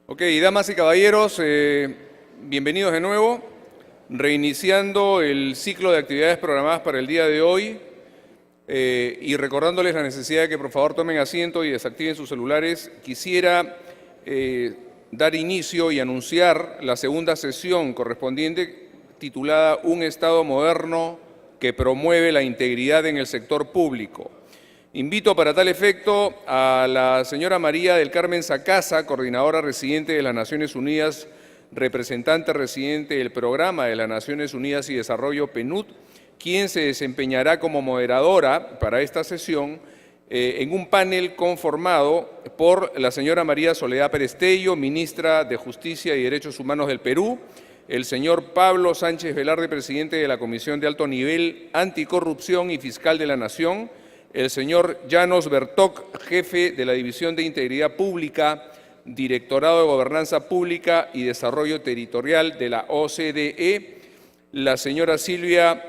Ok, damas y caballeros, bienvenidos de nuevo, reiniciando el ciclo de actividades programadas para el día de hoy y recordándoles la necesidad de que por favor tomen asiento y desactiven sus celulares. Quisiera dar inicio y anunciar la segunda sesión correspondiente titulada Un Estado moderno que promueve la integridad en el sector público. Invito para tal efecto a la señora María del Carmen Sacasa, coordinadora residente de las Naciones Unidas, representante residente del Programa de las Naciones Unidas y Desarrollo PNUD, quien se desempeñará como moderadora para esta sesión en un panel conformado por la señora María Soledad Perestello, ministra de Justicia y Derechos Humanos del Perú, el señor Pablo Sánchez Velarde, presidente de la Comisión de Alto Nivel Anticorrupción y Fiscal de la Nación, el señor Llanos Bertoc, jefe de la División de Integridad Pública, Directorado de Gobernanza Pública y Desarrollo Territorial de la OCDE, la señora Silvia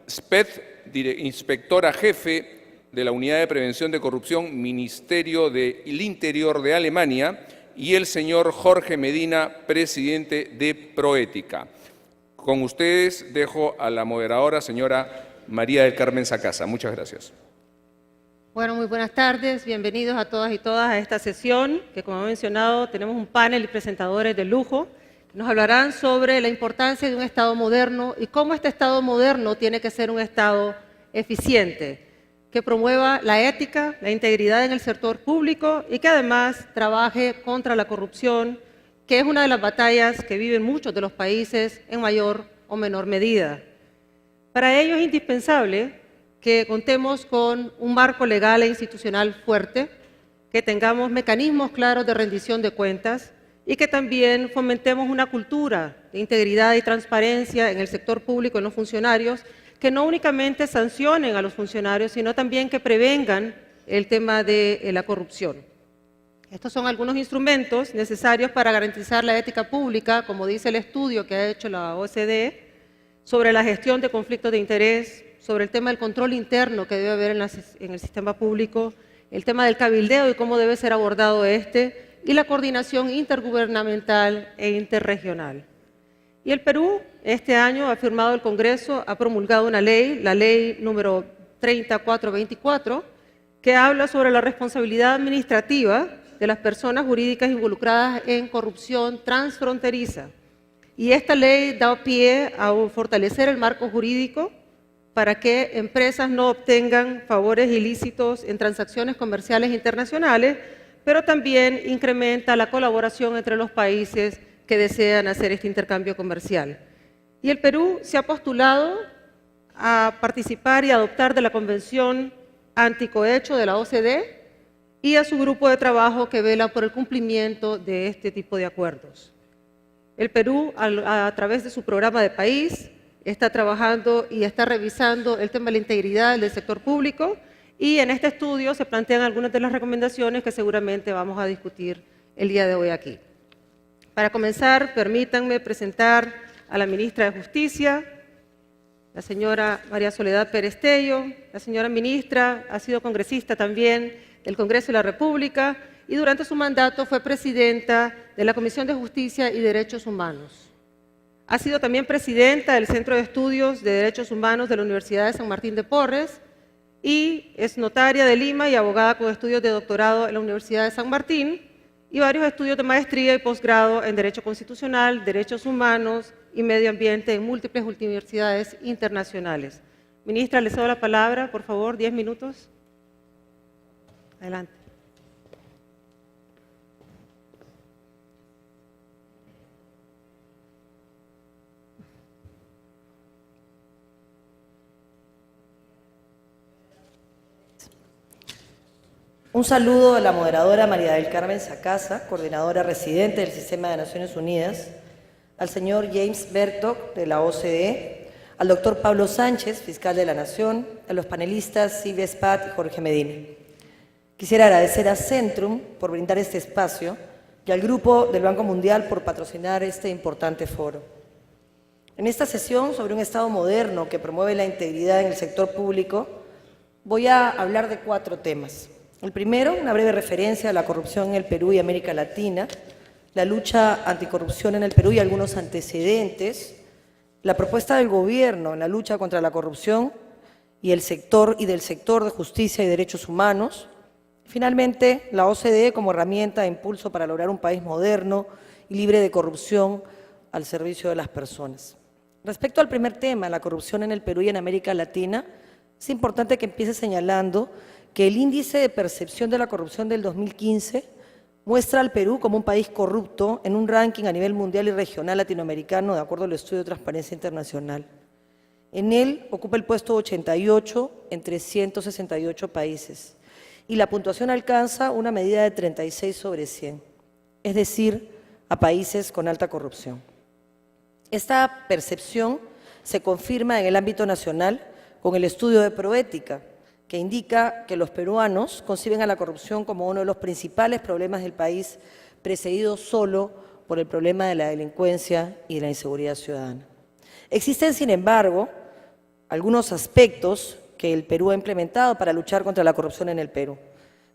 Speth, inspectora jefe de la Unidad de Prevención de Corrupción, Ministerio del Interior de Alemania, y el señor Jorge Medina, presidente de Proética. Con ustedes dejo a la moderadora, señora María del Carmen Sacasa. Muchas gracias. Bueno, muy buenas tardes, bienvenidos a todas y todas a esta sesión, que como he mencionado tenemos un panel y presentadores de lujo, que nos hablarán sobre la importancia de un Estado moderno y cómo este Estado moderno tiene que ser un Estado eficiente, que promueva la ética, la integridad en el sector público y que además trabaje contra la corrupción, que es una de las batallas que viven muchos de los países en mayor o menor medida. Para ello es indispensable que contemos con un marco legal e institucional fuerte, que tengamos mecanismos claros de rendición de cuentas y que también fomentemos una cultura de integridad y transparencia en el sector público, en los funcionarios, que no únicamente sancionen a los funcionarios, sino también que prevengan el tema de la corrupción. Estos son algunos instrumentos necesarios para garantizar la ética pública, como dice el estudio que ha hecho la OCDE, sobre la gestión de conflictos de interés, sobre el tema del control interno que debe haber en el sistema público, el tema del cabildeo y cómo debe ser abordado y la coordinación intergubernamental e interregional. Y el Perú, este año, ha firmado el Congreso, ha promulgado una ley, la ley número 3424, que habla sobre la responsabilidad administrativa de las personas jurídicas involucradas en corrupción transfronteriza. Y esta ley da pie a fortalecer el marco jurídico para que empresas no obtengan favores ilícitos en transacciones comerciales internacionales, pero también incrementa la colaboración entre los países que desean hacer este intercambio comercial. Y el Perú se ha postulado a participar y adoptar de la Convención Anticohecho de la OCDE y a su grupo de trabajo que vela por el cumplimiento de este tipo de acuerdos. El Perú, a través de su programa de país, está trabajando y está revisando el tema de la integridad del sector público y en este estudio se plantean algunas de las recomendaciones que seguramente vamos a discutir el día de hoy aquí. Para comenzar, permítanme presentar a la ministra de Justicia, la señora María Soledad Perestello. La señora ministra ha sido congresista también del Congreso de la República y durante su mandato fue presidenta de la Comisión de Justicia y Derechos Humanos. Ha sido también presidenta del Centro de Estudios de Derechos Humanos de la Universidad de San Martín de Porres y es notaria de Lima y abogada con estudios de doctorado en la Universidad de San Martín y varios estudios de maestría y posgrado en Derecho Constitucional, Derechos Humanos y Medio Ambiente en múltiples universidades internacionales. Ministra, le cedo la palabra, por favor, 10 minutos. Adelante. Un saludo a la moderadora María del Carmen Sacasa, coordinadora residente del Sistema de Naciones Unidas, al señor James Bertoc de la OCDE, al doctor Pablo Sánchez, fiscal de la Nación, a los panelistas Silvia Speth y Jorge Medina. Quisiera agradecer a Centrum por brindar este espacio y al Grupo del Banco Mundial por patrocinar este importante foro. En esta sesión sobre un Estado moderno que promueve la integridad en el sector público, voy a hablar de 4 temas. El primero, una breve referencia a la corrupción en el Perú y América Latina. la lucha anticorrupción en el Perú y algunos antecedentes, la propuesta del gobierno en la lucha contra la corrupción y del sector de justicia y derechos humanos, finalmente la OCDE como herramienta de impulso para lograr un país moderno y libre de corrupción al servicio de las personas. Respecto al primer tema, la corrupción en el Perú y en América Latina, es importante que empiece señalando que el índice de percepción de la corrupción del 2015 muestra al Perú como un país corrupto en un ranking a nivel mundial y regional latinoamericano de acuerdo al estudio de Transparencia Internacional. En él ocupa el puesto 88 entre 168 países y la puntuación alcanza una medida de 36 sobre 100, es decir, a países con alta corrupción. Esta percepción se confirma en el ámbito nacional con el estudio de Proética, que indica que los peruanos conciben a la corrupción como uno de los principales problemas del país, precedido solo por el problema de la delincuencia y de la inseguridad ciudadana. Existen, sin embargo, algunos aspectos que el Perú ha implementado para luchar contra la corrupción en el Perú.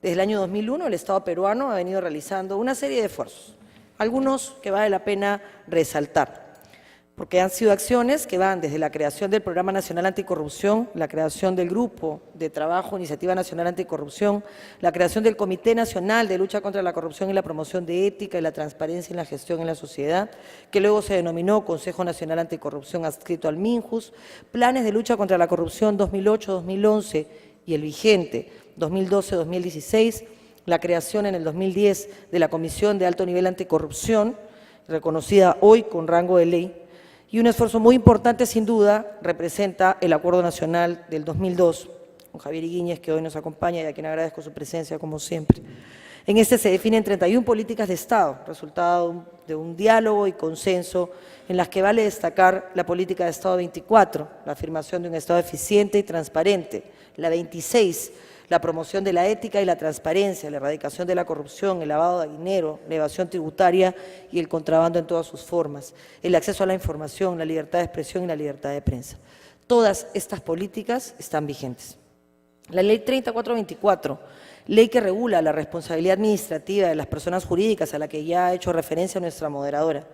Desde el año 2001, el Estado peruano ha venido realizando una serie de esfuerzos, algunos que vale la pena resaltar, porque han sido acciones que van desde la creación del Programa Nacional Anticorrupción, la creación del Grupo de Trabajo Iniciativa Nacional Anticorrupción, la creación del Comité Nacional de Lucha contra la Corrupción y la Promoción de Ética y la Transparencia en la Gestión en la Sociedad, que luego se denominó Consejo Nacional Anticorrupción adscrito al MINJUS, planes de lucha contra la corrupción 2008-2011 y el vigente 2012-2016, la creación en el 2010 de la Comisión de Alto Nivel Anticorrupción, reconocida hoy con rango de ley, y un esfuerzo muy importante, sin duda, representa el Acuerdo Nacional del 2002, con Javier Iguíñez, que hoy nos acompaña y a quien agradezco su presencia, como siempre. En este se definen 31 políticas de Estado, resultado de un diálogo y consenso en las que vale destacar la política de Estado 24, la afirmación de un Estado eficiente y transparente, la 26, la promoción de la ética y la transparencia, la erradicación de la corrupción, el lavado de dinero, la evasión tributaria y el contrabando en todas sus formas, el acceso a la información, la libertad de expresión y la libertad de prensa. Todas estas políticas están vigentes. La Ley 3424, ley que regula la responsabilidad administrativa de las personas jurídicas a la que ya ha hecho referencia nuestra moderadora,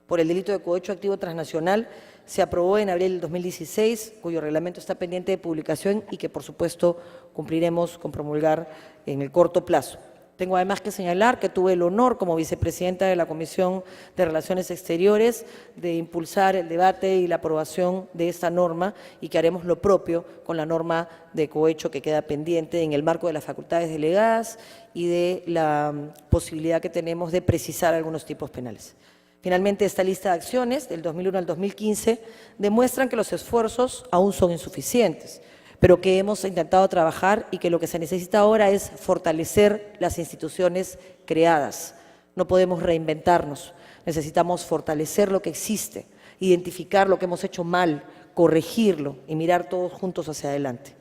por el delito de cohecho activo transnacional, se aprobó en abril del 2016, cuyo reglamento está pendiente de publicación y que, por supuesto, cumpliremos con promulgar en el corto plazo. Tengo además que señalar que tuve el honor, como vicepresidenta de la Comisión de Relaciones Exteriores, de impulsar el debate y la aprobación de esta norma y que haremos lo propio con la norma de cohecho que queda pendiente en el marco de las facultades delegadas y de la posibilidad que tenemos de precisar algunos tipos penales. Finalmente, esta lista de acciones, del 2001 al 2015, demuestran que los esfuerzos aún son insuficientes, pero que hemos intentado trabajar y que lo que se necesita ahora es fortalecer las instituciones creadas. No podemos reinventarnos, necesitamos fortalecer lo que existe, identificar lo que hemos hecho mal, corregirlo y mirar todos juntos hacia adelante.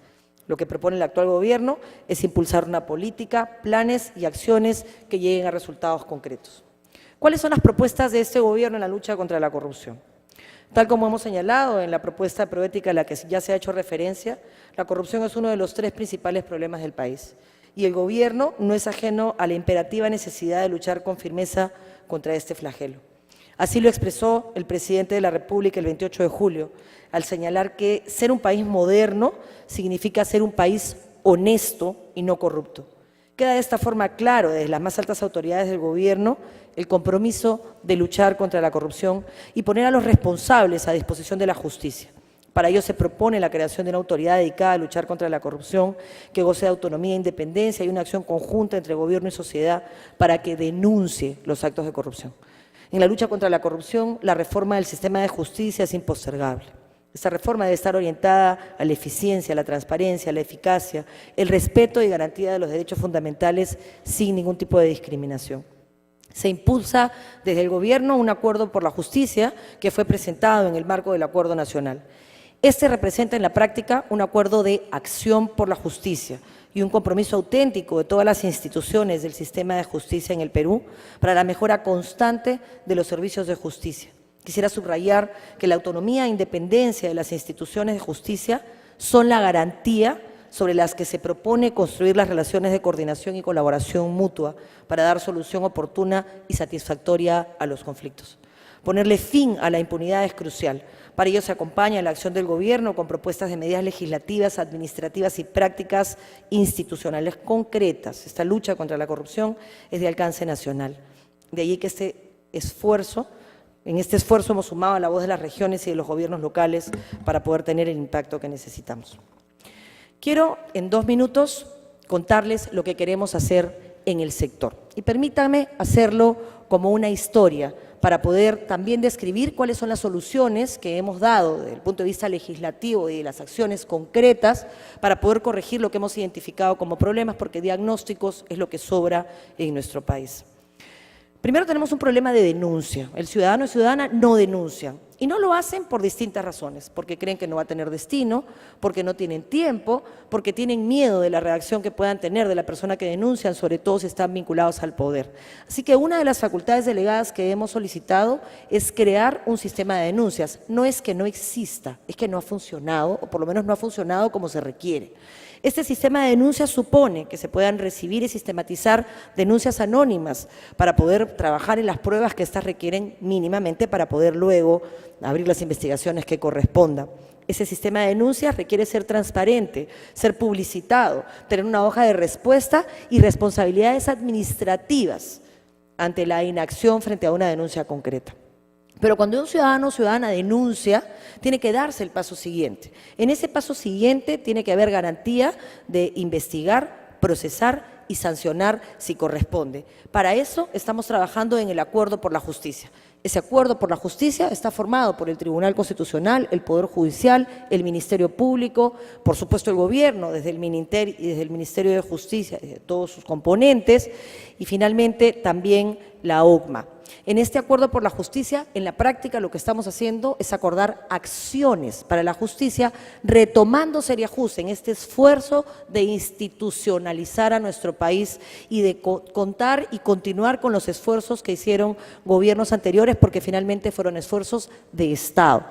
Lo que propone el actual gobierno es impulsar una política, planes y acciones que lleguen a resultados concretos. ¿Cuáles son las propuestas de este gobierno en la lucha contra la corrupción? Tal como hemos señalado en la propuesta de Proética a la que ya se ha hecho referencia, la corrupción es uno de los 3 principales problemas del país y el gobierno no es ajeno a la imperativa necesidad de luchar con firmeza contra este flagelo. Así lo expresó el presidente de la República el 28 de julio, al señalar que ser un país moderno significa ser un país honesto y no corrupto. Queda de esta forma claro desde las más altas autoridades del gobierno el compromiso de luchar contra la corrupción y poner a los responsables a disposición de la justicia. Para ello se propone la creación de una autoridad dedicada a luchar contra la corrupción que goce de autonomía e independencia y una acción conjunta entre gobierno y sociedad para que denuncie los actos de corrupción. En la lucha contra la corrupción, la reforma del sistema de justicia es impostergable. Esta reforma debe estar orientada a la eficiencia, a la transparencia, a la eficacia, el respeto y garantía de los derechos fundamentales sin ningún tipo de discriminación. Se impulsa desde el gobierno un acuerdo por la justicia que fue presentado en el marco del Acuerdo Nacional. Este representa en la práctica un acuerdo de acción por la justicia y un compromiso auténtico de todas las instituciones del sistema de justicia en el Perú para la mejora constante de los servicios de justicia. Quisiera subrayar que la autonomía e independencia de las instituciones de justicia son la garantía sobre las que se propone construir las relaciones de coordinación y colaboración mutua para dar solución oportuna y satisfactoria a los conflictos. Ponerle fin a la impunidad es crucial. Para ello se acompaña la acción del Gobierno con propuestas de medidas legislativas, administrativas y prácticas institucionales concretas. Esta lucha contra la corrupción es de alcance nacional. De allí que en este esfuerzo hemos sumado a la voz de las regiones y de los gobiernos locales para poder tener el impacto que necesitamos. Quiero, en 2 minutos, contarles lo que queremos hacer en el sector. Y permítanme hacerlo como una historia para poder también describir cuáles son las soluciones que hemos dado desde el punto de vista legislativo y de las acciones concretas para poder corregir lo que hemos identificado como problemas, porque diagnósticos es lo que sobra en nuestro país. Primero tenemos un problema de denuncia. El ciudadano y ciudadana no denuncian y no lo hacen por distintas razones, porque creen que no va a tener destino, porque no tienen tiempo, porque tienen miedo de la reacción que puedan tener de la persona que denuncian, sobre todo si están vinculados al poder. Así que una de las facultades delegadas que hemos solicitado es crear un sistema de denuncias. No es que no exista, es que no ha funcionado, o por lo menos no ha funcionado como se requiere. Este sistema de denuncias supone que se puedan recibir y sistematizar denuncias anónimas para poder trabajar en las pruebas que éstas requieren mínimamente para poder luego abrir las investigaciones que correspondan. Ese sistema de denuncias requiere ser transparente, ser publicitado, tener una hoja de respuesta y responsabilidades administrativas ante la inacción frente a una denuncia concreta. Pero cuando un ciudadano o ciudadana denuncia, tiene que darse el paso siguiente. En ese paso siguiente tiene que haber garantía de investigar, procesar y sancionar si corresponde. Para eso estamos trabajando en el Acuerdo por la Justicia. Ese Acuerdo por la Justicia está formado por el Tribunal Constitucional, el Poder Judicial, el Ministerio Público, por supuesto el Gobierno, desde el Mininter y desde el Ministerio de Justicia, de todos sus componentes, y finalmente también la OCMA. En este Acuerdo por la Justicia, en la práctica lo que estamos haciendo es acordar acciones para la justicia, retomando Seriajust en este esfuerzo de institucionalizar a nuestro país y de contar y continuar con los esfuerzos que hicieron gobiernos anteriores, porque finalmente fueron esfuerzos de Estado.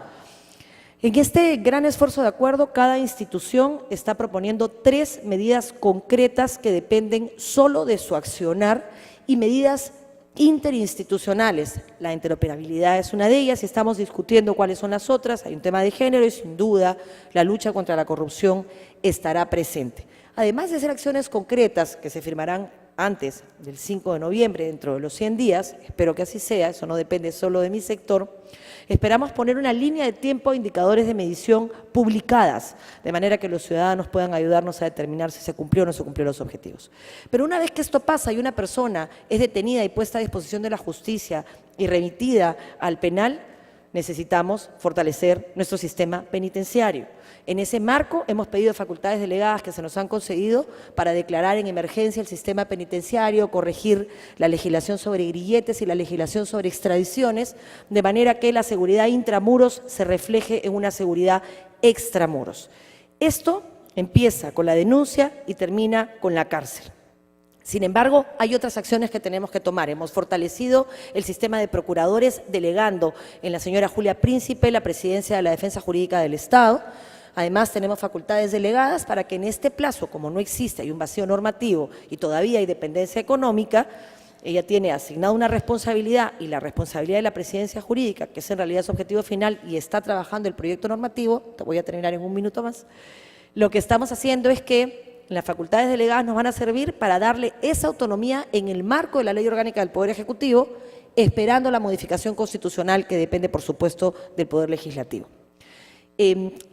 En este gran esfuerzo de acuerdo, cada institución está proponiendo 3 medidas concretas que dependen solo de su accionar y medidas interinstitucionales. La interoperabilidad es una de ellas y estamos discutiendo cuáles son las otras. Hay un tema de género y sin duda la lucha contra la corrupción estará presente. Además de hacer acciones concretas que se firmarán antes del 5 de noviembre, dentro de los 100 días, espero que así sea, eso no depende solo de mi sector, esperamos poner una línea de tiempo e indicadores de medición publicadas, de manera que los ciudadanos puedan ayudarnos a determinar si se cumplió o no se cumplió los objetivos. Pero una vez que esto pasa y una persona es detenida y puesta a disposición de la justicia y remitida al penal, necesitamos fortalecer nuestro sistema penitenciario. En ese marco hemos pedido facultades delegadas que se nos han concedido para declarar en emergencia el sistema penitenciario, corregir la legislación sobre grilletes y la legislación sobre extradiciones, de manera que la seguridad intramuros se refleje en una seguridad extramuros. Esto empieza con la denuncia y termina con la cárcel. Sin embargo, hay otras acciones que tenemos que tomar. Hemos fortalecido el sistema de procuradores delegando en la señora Julia Príncipe la presidencia de la Defensa Jurídica del Estado. Además, tenemos facultades delegadas para que en este plazo, como no existe, hay un vacío normativo y todavía hay dependencia económica, ella tiene asignada una responsabilidad y la responsabilidad de la presidencia jurídica, que es en realidad su objetivo final y está trabajando el proyecto normativo, te voy a terminar en un minuto más. Lo que estamos haciendo es que las facultades delegadas nos van a servir para darle esa autonomía en el marco de la Ley Orgánica del Poder Ejecutivo, esperando la modificación constitucional que depende, por supuesto, del Poder Legislativo.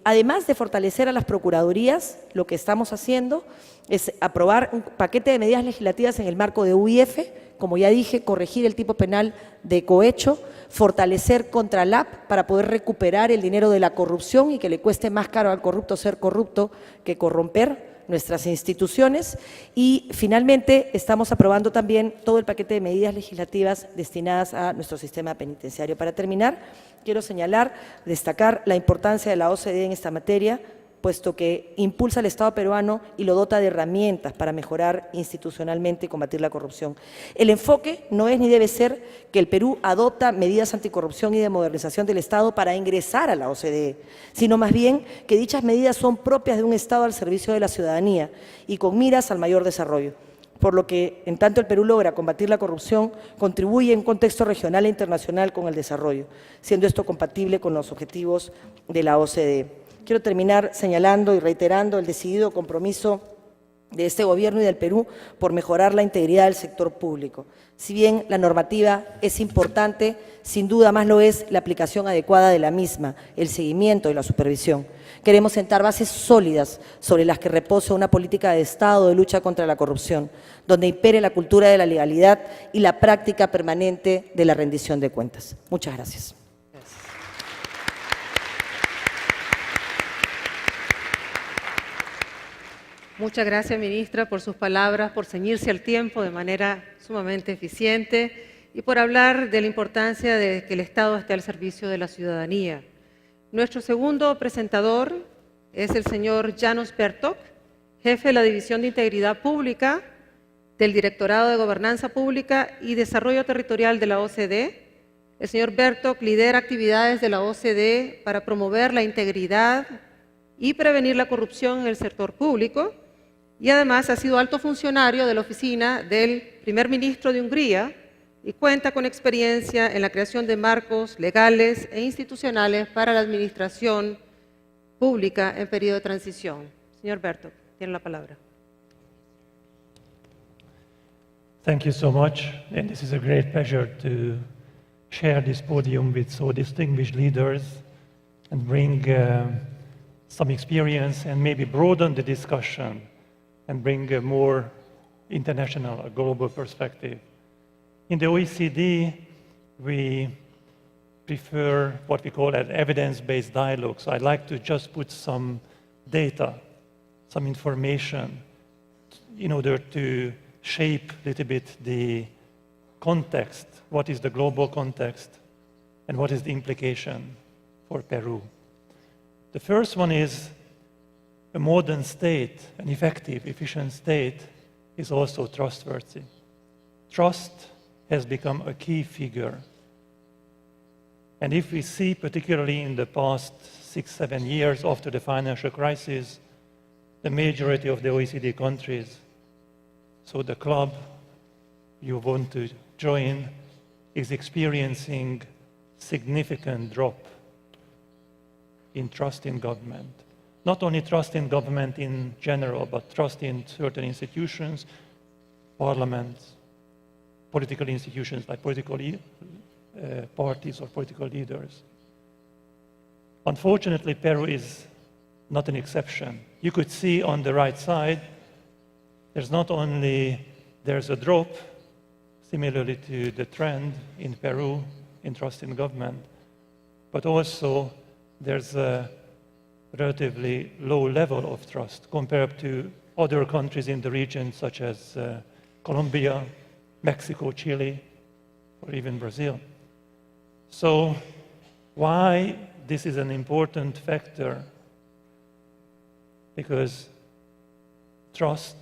Además de fortalecer a las procuradurías, lo que estamos haciendo es aprobar un paquete de medidas legislativas en el marco de UIF, como ya dije, corregir el tipo penal de cohecho, fortalecer contra LAP para poder recuperar el dinero de la corrupción y que le cueste más caro al corrupto ser corrupto que corromper nuestras instituciones, y finalmente estamos aprobando también todo el paquete de medidas legislativas destinadas a nuestro sistema penitenciario. Para terminar, quiero señalar, destacar la importancia de la OCDE en esta materia, puesto que impulsa al Estado peruano y lo dota de herramientas para mejorar institucionalmente y combatir la corrupción. El enfoque no es ni debe ser que el Perú adopta medidas anticorrupción y de modernización del Estado para ingresar a la OCDE, sino más bien que dichas medidas son propias de un Estado al servicio de la ciudadanía y con miras al mayor desarrollo. Por lo que, en tanto el Perú logra combatir la corrupción, contribuye en un contexto regional e internacional con el desarrollo, siendo esto compatible con los objetivos de la OCDE. Quiero terminar señalando y reiterando el decidido compromiso de este Gobierno y del Perú por mejorar la integridad del sector público. Si bien la normativa es importante, sin duda más lo es la aplicación adecuada de la misma, el seguimiento y la supervisión. Queremos sentar bases sólidas sobre las que repose una política de Estado de lucha contra la corrupción, donde impere la cultura de la legalidad y la práctica permanente de la rendición de cuentas. Muchas gracias. Muchas gracias, ministra, por sus palabras, por ceñirse al tiempo de manera sumamente eficiente y por hablar de la importancia de que el Estado esté al servicio de la ciudadanía. Nuestro segundo presentador es el señor Janos Bertok, jefe de la División de Integridad Pública del Directorado de Gobernanza Pública y Desarrollo Territorial de la OCDE. El señor Bertok lidera actividades de la OCDE para promover la integridad y prevenir la corrupción en el sector público, y además ha sido alto funcionario de la oficina del primer ministro de Hungría y cuenta con experiencia en la creación de marcos legales e institucionales para la administración pública en periodo de transición. Señor Bertok, tiene la palabra. Thank you so much, and this is a great pleasure to share this podium with so distinguished leaders and bring some experience and maybe broaden the discussion and bring a more international, a global perspective. In the OECD, we prefer what we call an evidence-based dialogue. So I'd like to just put some data, some information in order to shape a little bit the context, what is the global context, and what is the implication for Peru. The first one is a modern state, an effective, efficient state, is also trustworthy. Trust has become a key figure. And if we see, particularly in the past 6-7 years after the financial crisis, the majority of the OECD countries, so the club you want to join, is experiencing significant drop in trust in government. Not only trust in government in general, but trust in certain institutions, parliaments, political institutions like political parties or political leaders. Unfortunately, Peru is not an exception. You could see on the right side, there's not only there's a drop, similarly to the trend in Peru in trust in government, but also there's a relatively low level of trust compared to other countries in the region, such as Colombia, Mexico, Chile, or even Brazil. So why this is an important factor? Because trust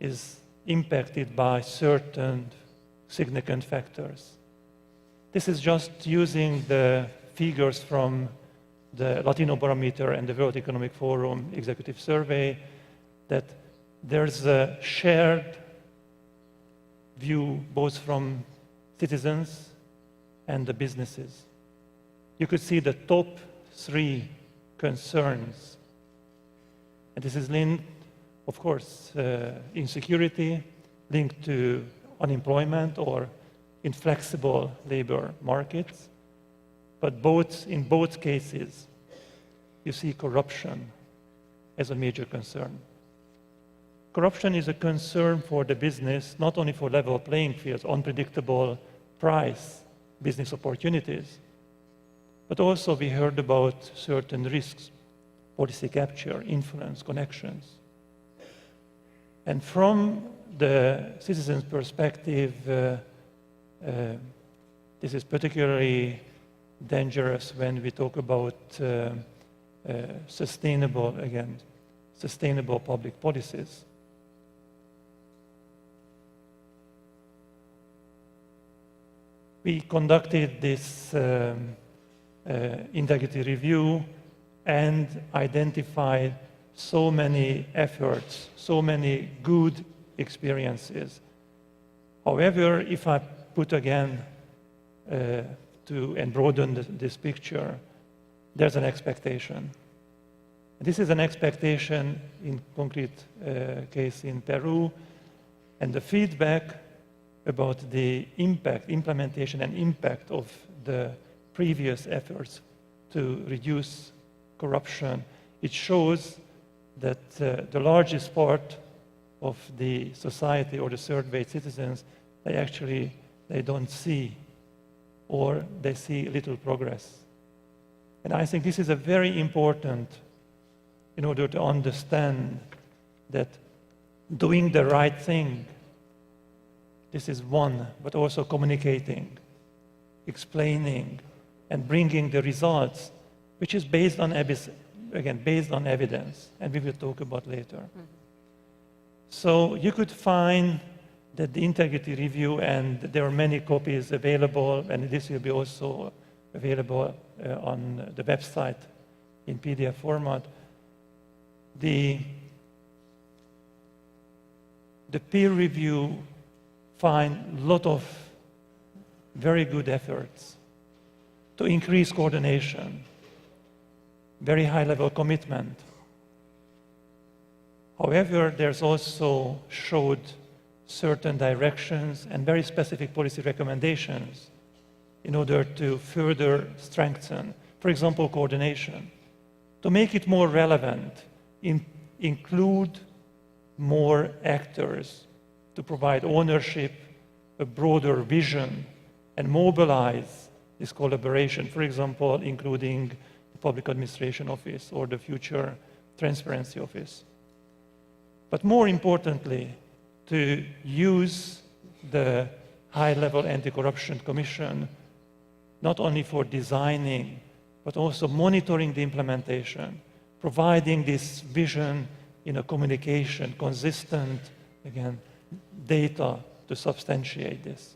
is impacted by certain significant factors. This is just using the figures from the Latino Barometer and the World Economic Forum Executive Survey, that there's a shared view both from citizens and the businesses. You could see the top 3 concerns. And this is linked, of course, insecurity, linked to unemployment or inflexible labor markets. But in both cases, you see corruption as a major concern. Corruption is a concern for the business, not only for level playing fields, unpredictable price, business opportunities, but also we heard about certain risks, policy capture, influence, connections. And from the citizen's perspective, this is particularly dangerous when we talk about sustainable public policies. We conducted this integrity review and identified so many efforts, so many good experiences. However, if I put again and broaden this picture, there's an expectation. This is an expectation in concrete case in Peru, and the feedback about the implementation and impact of the previous efforts to reduce corruption. It shows that the largest part of the society or the surveyed citizens, they don't see, or they see little progress. And I think this is a very important in order to understand that doing the right thing, this is one, but also communicating, explaining, and bringing the results, which is based on, based on evidence, and we will talk about later. Mm-hmm. So you could find that the integrity review, and there are many copies available, and this will be also available on the website in PDF format. The peer review find a lot of very good efforts to increase coordination, very high-level commitment. However, there's also showed certain directions and very specific policy recommendations in order to further strengthen, for example, coordination, to make it more relevant, include more actors, to provide ownership, a broader vision, and mobilize this collaboration, for example, including the Public Administration Office or the future Transparency Office. But more importantly, to use the High-Level Anti-Corruption Commission not only for designing, but also monitoring the implementation, providing this vision in a communication, consistent, again, data to substantiate this.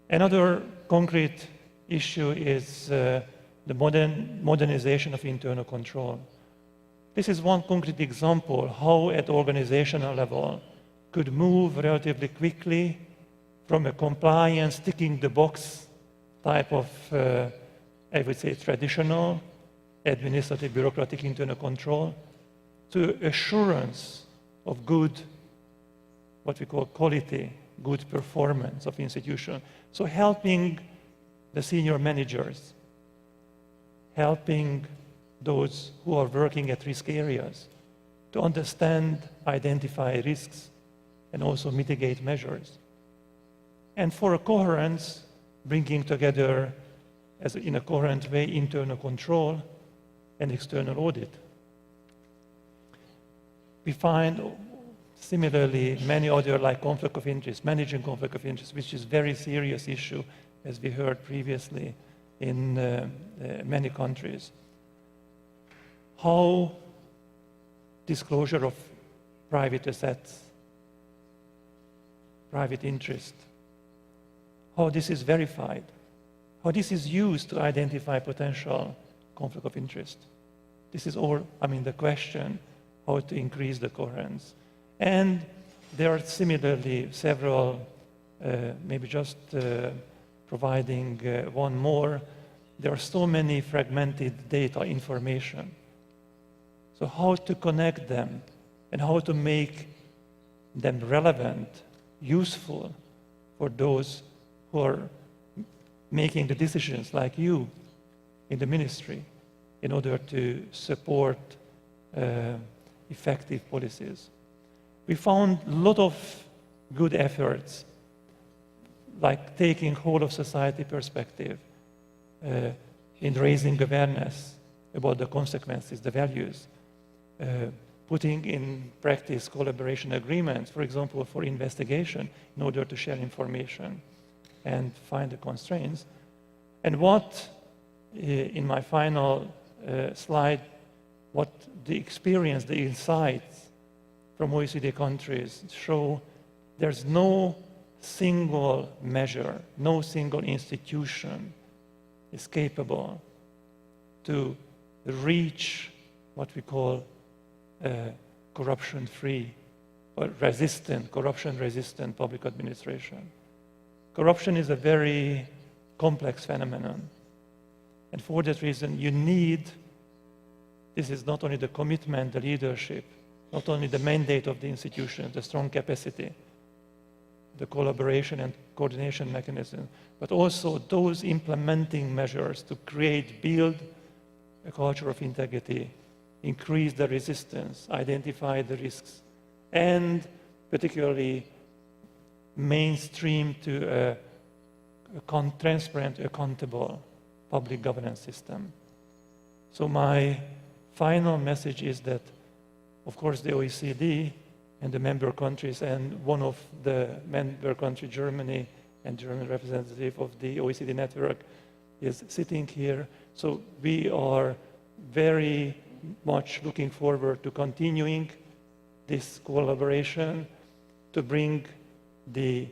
Another concrete issue is the modernization of internal control. This is one concrete example how at organizational level could move relatively quickly from a compliance, ticking the box type of, I would say, traditional administrative bureaucratic internal control to assurance of good, what we call quality, good performance of institution. So helping the senior managers, helping those who are working at risk areas to understand, identify risks, and also mitigate measures. And for a coherence, bringing together in a coherent way internal control and external audit. We find similarly many other like conflict of interest, managing conflict of interest, which is a very serious issue, as we heard previously in many countries. How disclosure of private assets, private interest, how this is verified, how this is used to identify potential conflict of interest. This is all, the question, how to increase the coherence. And there are similarly several, maybe just providing one more, there are so many fragmented data information. So how to connect them and how to make them relevant, useful for those who are making the decisions like you in the ministry in order to support effective policies. We found a lot of good efforts, like taking whole of society perspective in raising awareness about the consequences, the values, putting in practice collaboration agreements, for example, for investigation in order to share information and find the constraints. And what, in my final slide what the experience, the insights from OECD countries show. There's no single measure, no single institution is capable to reach what we call corruption-free or corruption-resistant public administration. Corruption is a very complex phenomenon. And for that reason, you need, this is not only the commitment, the leadership, not only the mandate of the institution, the strong capacity, the collaboration and coordination mechanism, but also those implementing measures to build a culture of integrity, increase the resistance, identify the risks, and particularly mainstream to a transparent, accountable public governance system. So my final message is that, of course, the OECD and the member countries, and one of the member countries, Germany, and German representative of the OECD network is sitting here. So we are very much looking forward to continuing this collaboration to bring the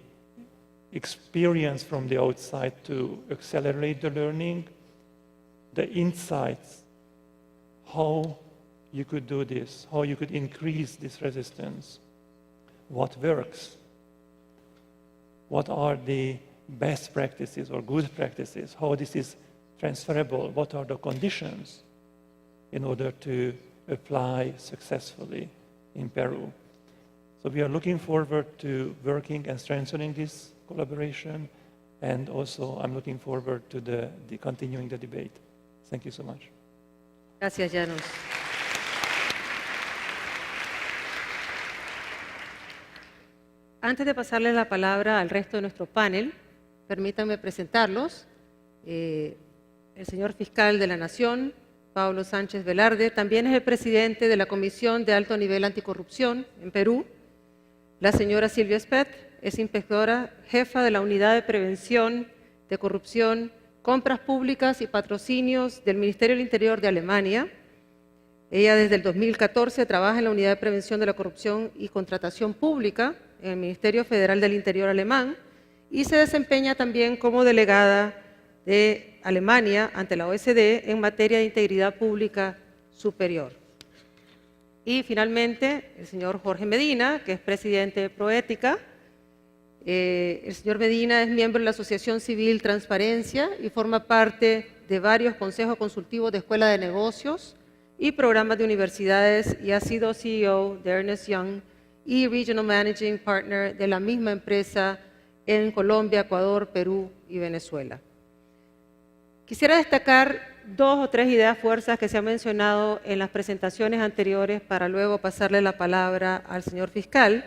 experience from the outside to accelerate the learning, the insights, how you could do this, how you could increase this resistance, what works, what are the best practices or good practices, how this is transferable, what are the conditions in order to apply successfully in Peru. So we are looking forward to working and strengthening this collaboration, and also I'm looking forward to the continuing the debate. Thank you so much. Gracias, Janos. Antes de pasarle la palabra al resto de nuestro panel, permítanme presentarlos. El señor fiscal de la Nación, Pablo Sánchez Velarde, también es el presidente de la Comisión de Alto Nivel Anticorrupción en Perú. La señora Silvia Speth es inspectora jefa de la Unidad de Prevención de Corrupción, Compras Públicas y Patrocinios del Ministerio del Interior de Alemania. Ella desde el 2014 trabaja en la Unidad de Prevención de la Corrupción y Contratación Pública en el Ministerio Federal del Interior alemán y se desempeña también como delegada de Alemania ante la OECD en materia de integridad pública superior. Y finalmente, el señor Jorge Medina, que es presidente de Proética. El señor Medina es miembro de la Asociación Civil Transparencia y forma parte de varios consejos consultivos de escuelas de negocios y programas de universidades y ha sido CEO de Ernst Young y Regional Managing Partner de la misma empresa en Colombia, Ecuador, Perú y Venezuela. Quisiera destacar 2 o 3 ideas fuerzas que se han mencionado en las presentaciones anteriores para luego pasarle la palabra al señor fiscal.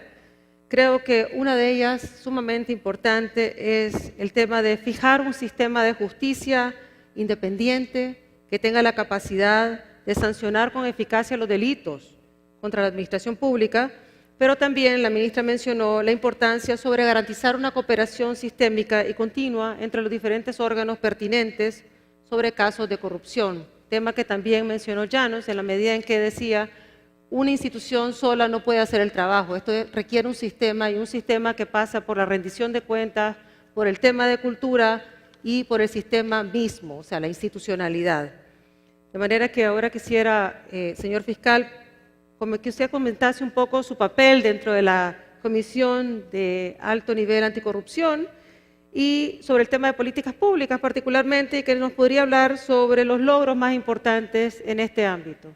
Creo que una de ellas sumamente importante es el tema de fijar un sistema de justicia independiente que tenga la capacidad de sancionar con eficacia los delitos contra la administración pública, pero también la ministra mencionó la importancia sobre garantizar una cooperación sistémica y continua entre los diferentes órganos pertinentes sobre casos de corrupción, tema que también mencionó Janos en la medida en que decía una institución sola no puede hacer el trabajo, esto requiere un sistema y un sistema que pasa por la rendición de cuentas, por el tema de cultura y por el sistema mismo, o sea, la institucionalidad. De manera que ahora quisiera, señor fiscal, como que usted comentase un poco su papel dentro de la Comisión de Alto Nivel Anticorrupción y sobre el tema de políticas públicas particularmente, y que nos podría hablar sobre los logros más importantes en este ámbito.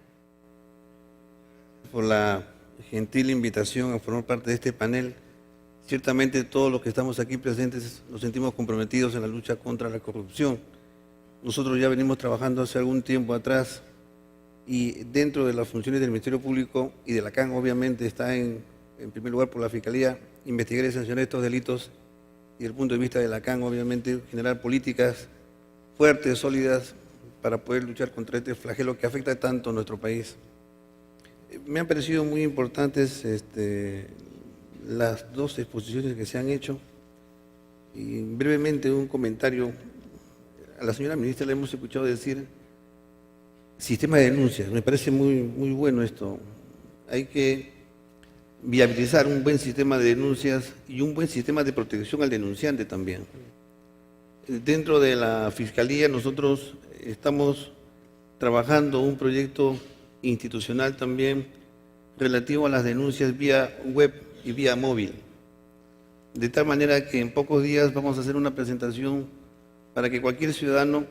Por la gentil invitación a formar parte de este panel. Ciertamente todos los que estamos aquí presentes nos sentimos comprometidos en la lucha contra la corrupción. Nosotros ya venimos trabajando hace algún tiempo atrás y dentro de las funciones del Ministerio Público y de la CAN obviamente está en primer lugar por la Fiscalía investigar y sancionar estos delitos y desde el punto de vista de la CAN obviamente generar políticas fuertes, sólidas para poder luchar contra este flagelo que afecta tanto a nuestro país. Me han parecido muy importantes las 2 exposiciones que se han hecho y brevemente un comentario. A la señora ministra le hemos escuchado decir sistema de denuncias. Me parece muy bueno esto. Hay que viabilizar un buen sistema de denuncias y un buen sistema de protección al denunciante también. Dentro de la Fiscalía nosotros estamos trabajando un proyecto institucional también relativo a las denuncias vía web y vía móvil. De tal manera que en pocos días vamos a hacer una presentación para que cualquier ciudadano,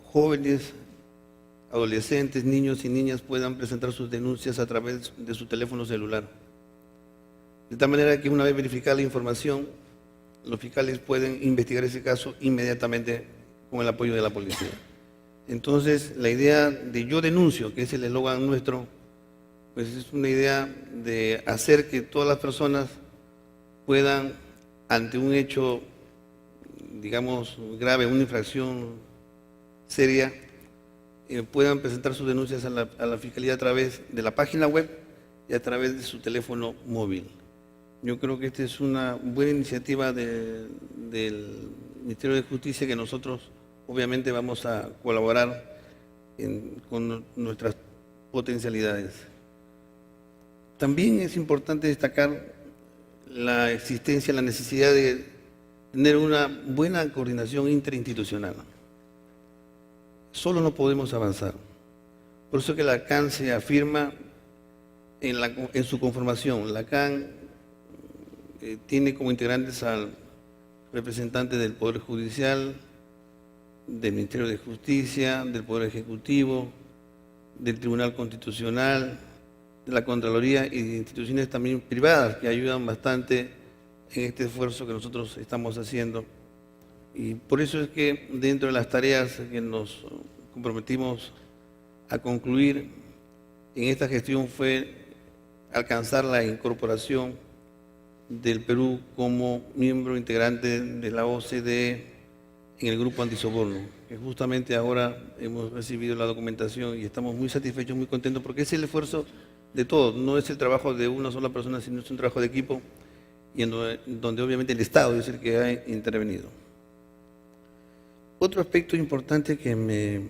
jóvenes, adolescentes, niños y niñas puedan presentar sus denuncias a través de su teléfono celular. De tal manera que una vez verificada la información, los fiscales pueden investigar ese caso inmediatamente con el apoyo de la policía. Entonces, la idea de Yo Denuncio, que es el eslogan nuestro, pues es una idea de hacer que todas las personas puedan, ante un hecho, digamos, grave, una infracción seria, puedan presentar sus denuncias a la Fiscalía a través de la página web y a través de su teléfono móvil. Yo creo que esta es una buena iniciativa del Ministerio de Justicia, que nosotros obviamente vamos a colaborar con nuestras potencialidades. También es importante destacar la existencia, la necesidad de tener una buena coordinación interinstitucional. Solo no podemos avanzar. Por eso que la CAN se afirma en su conformación. La CAN tiene como integrantes al representante del Poder Judicial, del Ministerio de Justicia, del Poder Ejecutivo, del Tribunal Constitucional, de la Contraloría y de instituciones también privadas que ayudan bastante en este esfuerzo que nosotros estamos haciendo. Y por eso es que dentro de las tareas que nos comprometimos a concluir en esta gestión fue alcanzar la incorporación del Perú como miembro integrante de la OCDE en el grupo antisoborno, que justamente ahora hemos recibido la documentación y estamos muy satisfechos, muy contentos, porque es el esfuerzo de todos, no es el trabajo de una sola persona, sino es un trabajo de equipo y donde obviamente el Estado es el que ha intervenido. Otro aspecto importante que me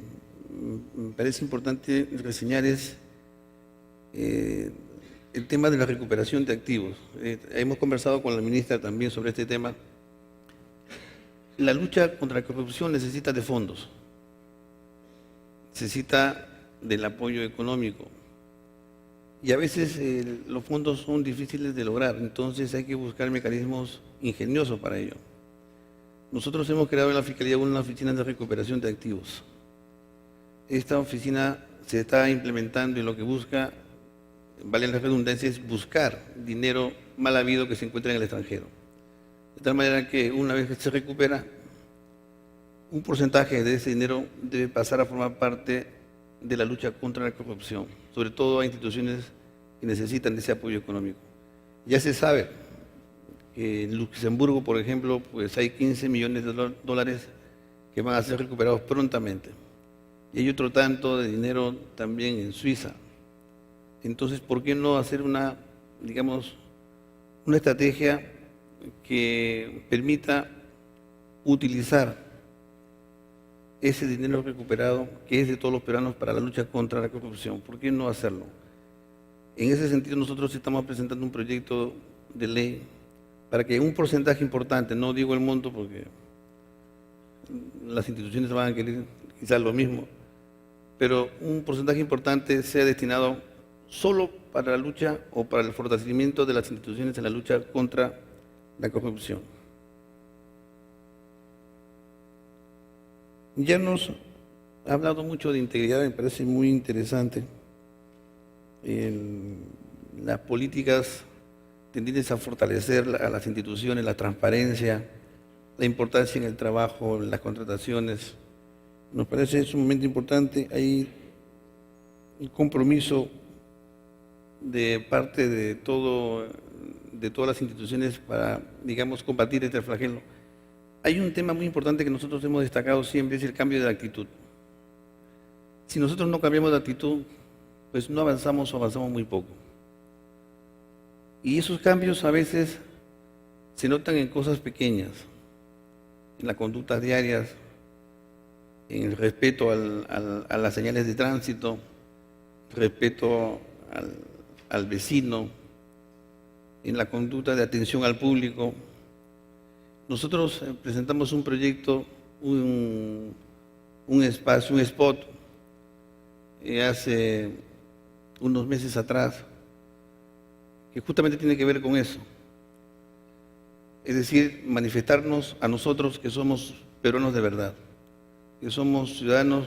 parece importante reseñar es el tema de la recuperación de activos. Hemos conversado con la ministra también sobre este tema. La lucha contra la corrupción necesita de fondos, necesita del apoyo económico y a veces los fondos son difíciles de lograr, entonces hay que buscar mecanismos ingeniosos para ello. Nosotros hemos creado en la Fiscalía una oficina de recuperación de activos. Esta oficina se está implementando y lo que busca, vale la redundancia, es buscar dinero mal habido que se encuentra en el extranjero. De tal manera que una vez que se recupera, un porcentaje de ese dinero debe pasar a formar parte de la lucha contra la corrupción, sobre todo a instituciones que necesitan de ese apoyo económico. Ya se sabe que en Luxemburgo, por ejemplo, pues hay 15 millones de dólares que van a ser recuperados prontamente. Y hay otro tanto de dinero también en Suiza. Entonces, ¿por qué no hacer una estrategia que permita utilizar ese dinero recuperado, que es de todos los peruanos, para la lucha contra la corrupción? ¿Por qué no hacerlo? En ese sentido, nosotros estamos presentando un proyecto de ley para que un porcentaje importante, no digo el monto porque las instituciones van a querer quizás lo mismo, pero un porcentaje importante sea destinado solo para la lucha o para el fortalecimiento de las instituciones en la lucha contra la corrupción. Ya nos ha hablado mucho de integridad, me parece muy interesante. Las políticas tendientes a fortalecer a las instituciones, la transparencia, la importancia en el trabajo, en las contrataciones. Nos parece sumamente importante. Hay un compromiso de parte de todas las instituciones para, combatir este flagelo. Hay un tema muy importante que nosotros hemos destacado siempre, es el cambio de actitud. Si nosotros no cambiamos de actitud, pues no avanzamos o avanzamos muy poco. Y esos cambios a veces se notan en cosas pequeñas, en las conductas diarias, en respeto a las señales de tránsito, respeto al vecino, en la conducta de atención al público. Nosotros presentamos un proyecto, un espacio, un spot, hace unos meses atrás, que justamente tiene que ver con eso. Es decir, manifestarnos a nosotros que somos peruanos de verdad, que somos ciudadanos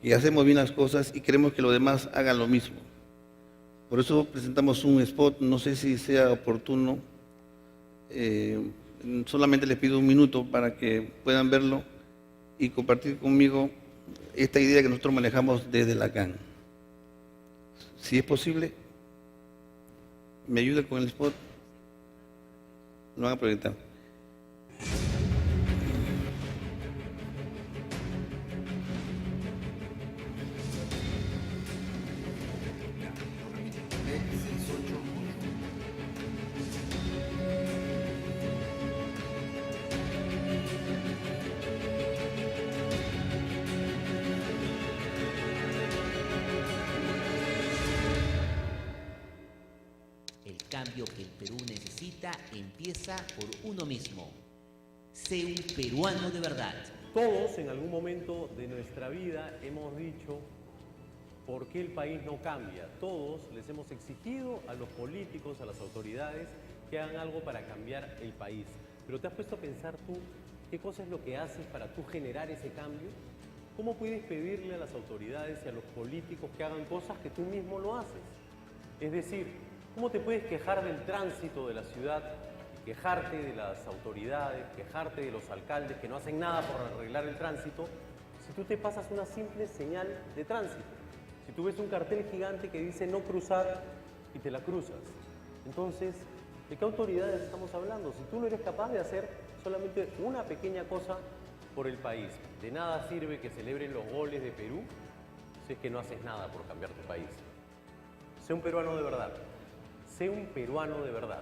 que hacemos bien las cosas y queremos que los demás hagan lo mismo. Por eso presentamos un spot, no sé si sea oportuno, solamente les pido un minuto para que puedan verlo y compartir conmigo esta idea que nosotros manejamos desde la CAN. Si es posible, ¿me ayuda con el spot? Lo van a proyectar. El cambio que el Perú necesita empieza por uno mismo. Sé un peruano de verdad. Todos en algún momento de nuestra vida hemos dicho por qué el país no cambia. Todos les hemos exigido a los políticos, a las autoridades, que hagan algo para cambiar el país. Pero ¿te has puesto a pensar tú qué cosa es lo que haces para tú generar ese cambio? ¿Cómo puedes pedirle a las autoridades y a los políticos que hagan cosas que tú mismo no haces? Es decir, ¿cómo te puedes quejar del tránsito de la ciudad, quejarte de las autoridades, quejarte de los alcaldes que no hacen nada por arreglar el tránsito, si tú te pasas una simple señal de tránsito? Si tú ves un cartel gigante que dice no cruzar y te la cruzas. Entonces, ¿de qué autoridades estamos hablando? Si tú no eres capaz de hacer solamente una pequeña cosa por el país, de nada sirve que celebren los goles de Perú si es que no haces nada por cambiar tu país. Sé un peruano de verdad. Sé un peruano de verdad.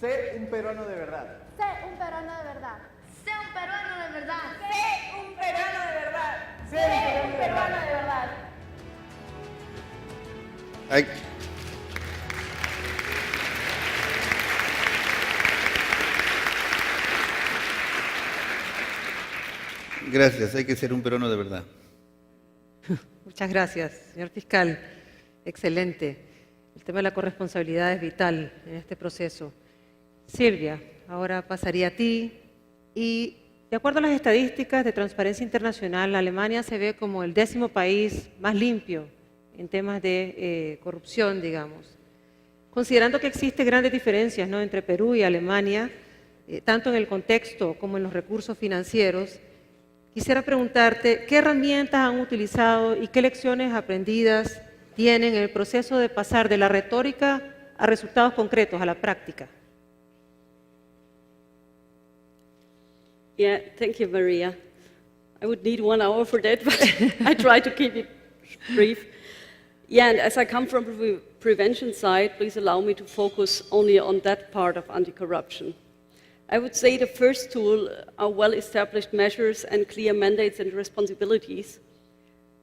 Sé un peruano de verdad. Sé un peruano de verdad. Sé un peruano de verdad. Sé un peruano de verdad. Sé un peruano de verdad. Ay. Gracias, hay que ser un peruano de verdad. Muchas gracias, señor fiscal. Excelente. El tema de la corresponsabilidad es vital en este proceso. Silvia, ahora pasaría a ti. Y de acuerdo a las estadísticas de Transparencia Internacional, Alemania se ve como el 10º país más limpio en temas de corrupción, digamos. Considerando que existen grandes diferencias, ¿no?, entre Perú y Alemania, tanto en el contexto como en los recursos financieros, quisiera preguntarte qué herramientas han utilizado y qué lecciones aprendidas tienen en el proceso de pasar de la retórica a resultados concretos, a la práctica. Yeah, thank you, Maria. I would need 1 hour for that, but I try to keep it brief. Yeah, and as I come from the prevention side, please allow me to focus only on that part of anti-corruption. I would say the first tool are well-established measures and clear mandates and responsibilities,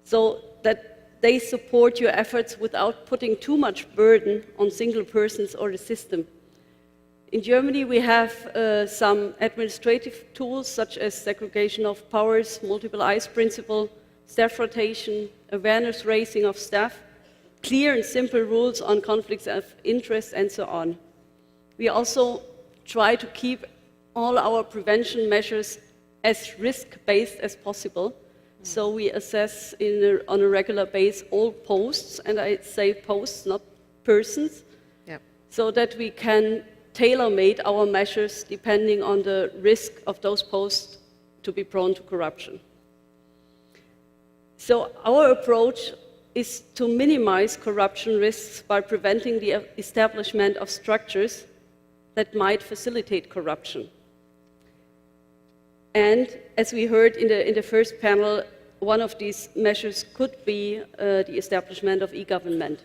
so that they support your efforts without putting too much burden on single persons or the system. In Germany, we have some administrative tools such as segregation of powers, multiple eyes principle, staff rotation, awareness raising of staff, clear and simple rules on conflicts of interest, and so on. We also try to keep all our prevention measures as risk-based as possible. So we assess on a regular basis all posts, and I say posts, not persons, so that we can tailor-made our measures depending on the risk of those posts to be prone to corruption. So our approach is to minimize corruption risks by preventing the establishment of structures that might facilitate corruption. And as we heard in the first panel, one of these measures could be the establishment of e-government.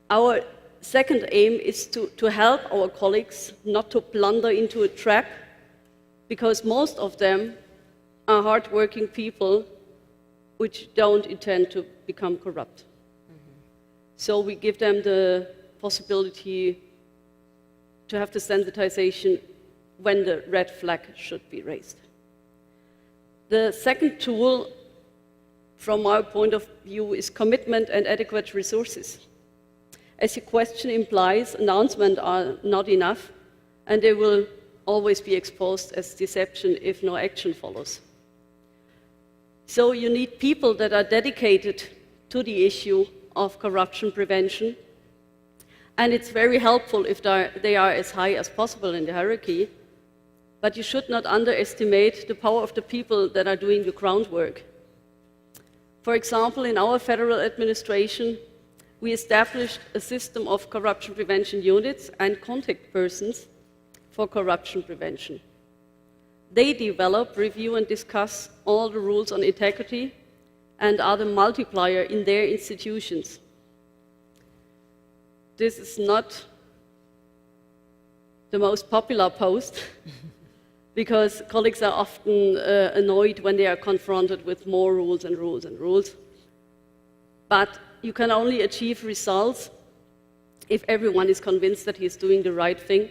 Our second aim is to help our colleagues not to blunder into a trap, because most of them are hardworking people which don't intend to become corrupt. So we give them the possibility to have the sensitization when the red flag should be raised. The second tool, from our point of view, is commitment and adequate resources. As your question implies, announcements are not enough, and they will always be exposed as deception if no action follows. So you need people that are dedicated to the issue of corruption prevention, and it's very helpful if they are as high as possible in the hierarchy, but you should not underestimate the power of the people that are doing the groundwork. For example, in our federal administration, we established a system of corruption prevention units and contact persons for corruption prevention. They develop, review, and discuss all the rules on integrity and are the multiplier in their institutions. This is not the most popular post because colleagues are often annoyed when they are confronted with more rules and rules and rules. But you can only achieve results if everyone is convinced that he's doing the right thing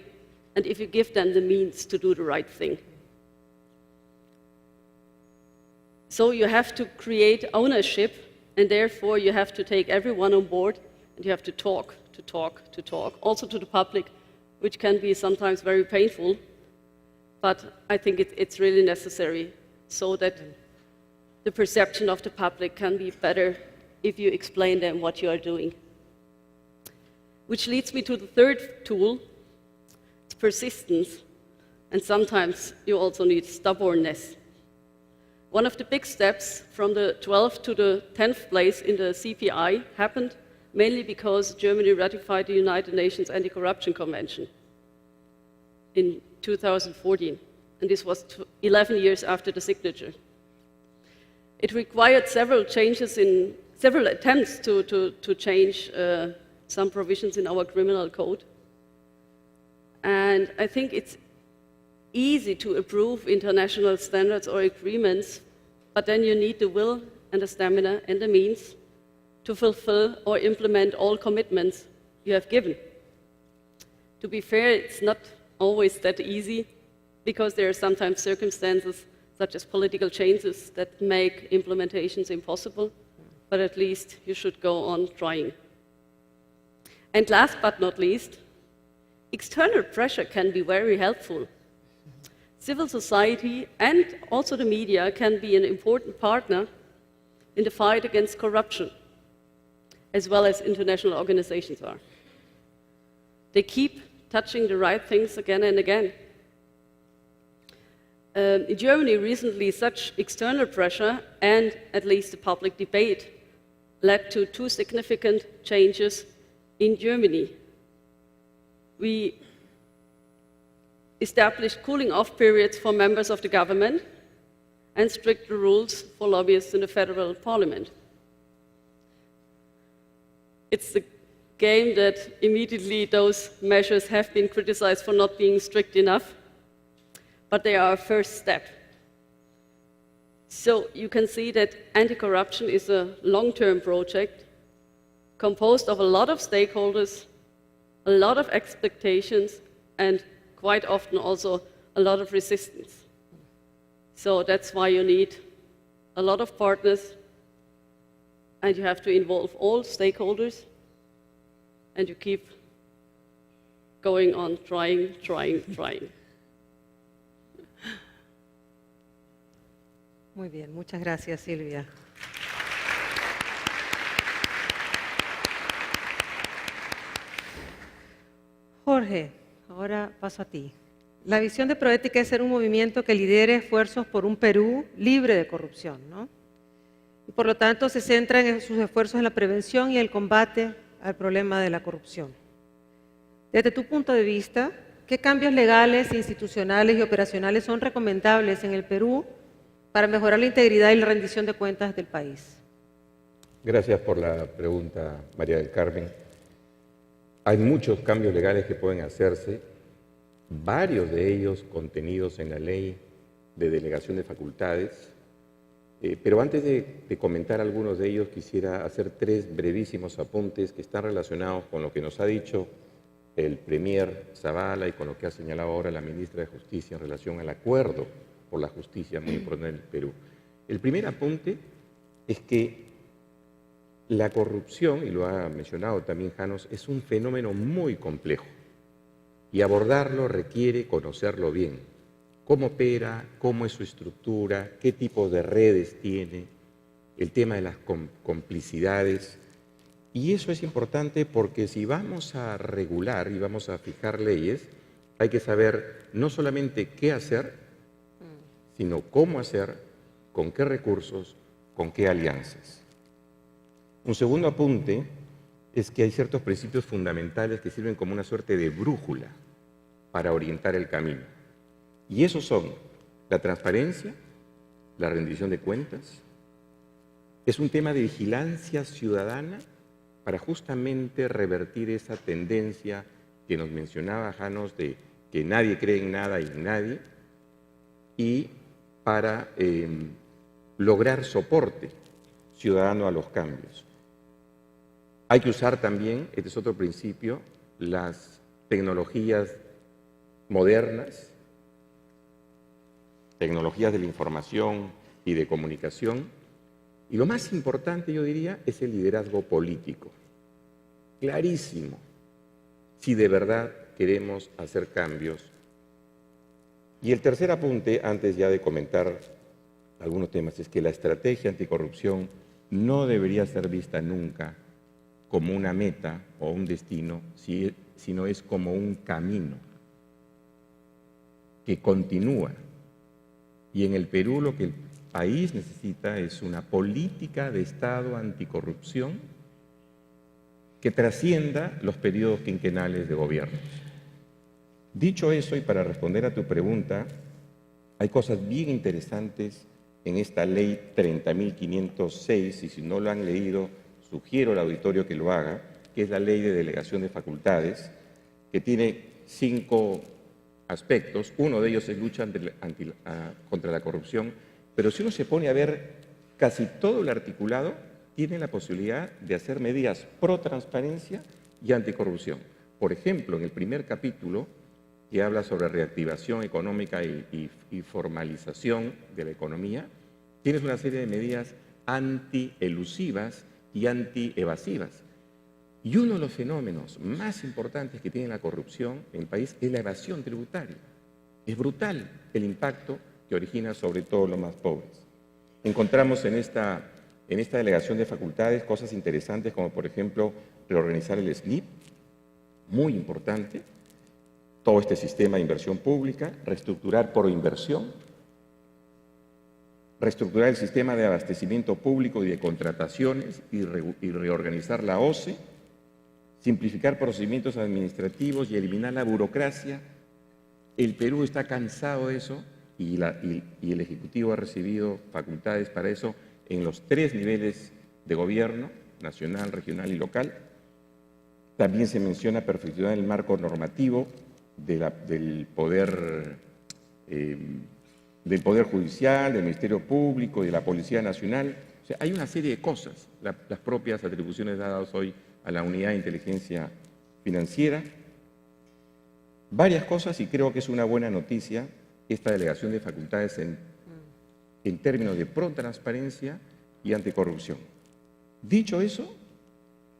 and if you give them the means to do the right thing. So you have to create ownership, and therefore you have to take everyone on board, and you have to talk, also to the public, which can be sometimes very painful, but I think it's really necessary so that the perception of the public can be better if you explain them what you are doing. Which leads me to the third tool, it's persistence, and sometimes you also need stubbornness. One of the big steps from the 12th to the 10th place in the CPI happened mainly because Germany ratified the United Nations Anti-Corruption Convention in 2014, and this was 11 years after the signature. It required several attempts to change some provisions in our criminal code, and I think it's easy to approve international standards or agreements, but then you need the will and the stamina and the means to fulfill or implement all commitments you have given. To be fair, it's not always that easy because there are sometimes circumstances such as political changes that make implementations impossible, but at least you should go on trying. And last but not least, external pressure can be very helpful. Civil society and also the media can be an important partner in the fight against corruption, as well as international organizations are. They keep touching the right things again and again. In Germany recently, such external pressure and at least the public debate led to two significant changes in Germany. We established cooling-off periods for members of the government and stricter rules for lobbyists in the federal parliament. It's the game that immediately those measures have been criticized for not being strict enough, but they are a first step. So you can see that anti-corruption is a long-term project composed of a lot of stakeholders, a lot of expectations, and quite often also a lot of resistance. So that's why you need a lot of partners, and you have to involve all stakeholders, and you keep going on trying. Muy bien, muchas gracias, Silvia. Jorge, ahora paso a ti. La visión de Proética es ser un movimiento que lidere esfuerzos por un Perú libre de corrupción, ¿no? Y por lo tanto se centra en sus esfuerzos en la prevención y el combate al problema de la corrupción. Desde tu punto de vista, ¿qué cambios legales, institucionales y operacionales son recomendables en el Perú para mejorar la integridad y la rendición de cuentas del país? Gracias por la pregunta, María del Carmen. Hay muchos cambios legales que pueden hacerse, varios de ellos contenidos en la ley de delegación de facultades. Pero antes de comentar algunos de ellos, quisiera hacer 3 brevísimos apuntes que están relacionados con lo que nos ha dicho el Premier Zavala y con lo que ha señalado ahora la Ministra de Justicia en relación al acuerdo por la justicia muy importante en el Perú. El primer apunte es que la corrupción, y lo ha mencionado también Janos, es un fenómeno muy complejo y abordarlo requiere conocerlo bien. Cómo opera, cómo es su estructura, qué tipo de redes tiene, el tema de las complicidades. Y eso es importante porque si vamos a regular y vamos a fijar leyes, hay que saber no solamente qué hacer, sino cómo hacer, con qué recursos, con qué alianzas. Un segundo apunte es que hay ciertos principios fundamentales que sirven como una suerte de brújula para orientar el camino. Y esos son la transparencia, la rendición de cuentas, es un tema de vigilancia ciudadana para justamente revertir esa tendencia que nos mencionaba Janos de que nadie cree en nada y en nadie, y para lograr soporte ciudadano a los cambios. Hay que usar también, este es otro principio, las tecnologías modernas, tecnologías de la información y de comunicación, y lo más importante, yo diría, es el liderazgo político. Clarísimo, si de verdad queremos hacer cambios. Y el tercer apunte, antes ya de comentar algunos temas, es que la estrategia anticorrupción no debería ser vista nunca como una meta o un destino, sino es como un camino que continúa. Y en el Perú lo que el país necesita es una política de Estado anticorrupción que trascienda los periodos quinquenales de gobierno. Dicho eso, y para responder a tu pregunta, hay cosas bien interesantes en esta ley 30.506, y si no lo han leído, sugiero al auditorio que lo haga, que es la ley de delegación de facultades, que tiene 5 aspectos. Uno de ellos es lucha contra la corrupción, pero si uno se pone a ver casi todo el articulado, tiene la posibilidad de hacer medidas pro transparencia y anticorrupción. Por ejemplo, en el primer capítulo, que habla sobre reactivación económica y formalización de la economía, tienes una serie de medidas antielusivas y antievasivas. Y uno de los fenómenos más importantes que tiene la corrupción en el país es la evasión tributaria. Es brutal el impacto que origina sobre todo los más pobres. Encontramos en esta delegación de facultades cosas interesantes como, por ejemplo, reorganizar el SNIP, muy importante, todo este sistema de inversión pública, reestructurar por inversión, reestructurar el sistema de abastecimiento público y de contrataciones y reorganizar la OCE, simplificar procedimientos administrativos y eliminar la burocracia. El Perú está cansado de eso y el Ejecutivo ha recibido facultades para eso en los 3 niveles de gobierno, nacional, regional y local. También se menciona perfeccionar el marco normativo del Poder Judicial, del Ministerio Público y de la Policía Nacional. O sea, hay una serie de cosas, las propias atribuciones dadas hoy a la Unidad de Inteligencia Financiera. Varias cosas, y creo que es una buena noticia esta delegación de facultades en términos de pro-transparencia y anticorrupción. Dicho eso,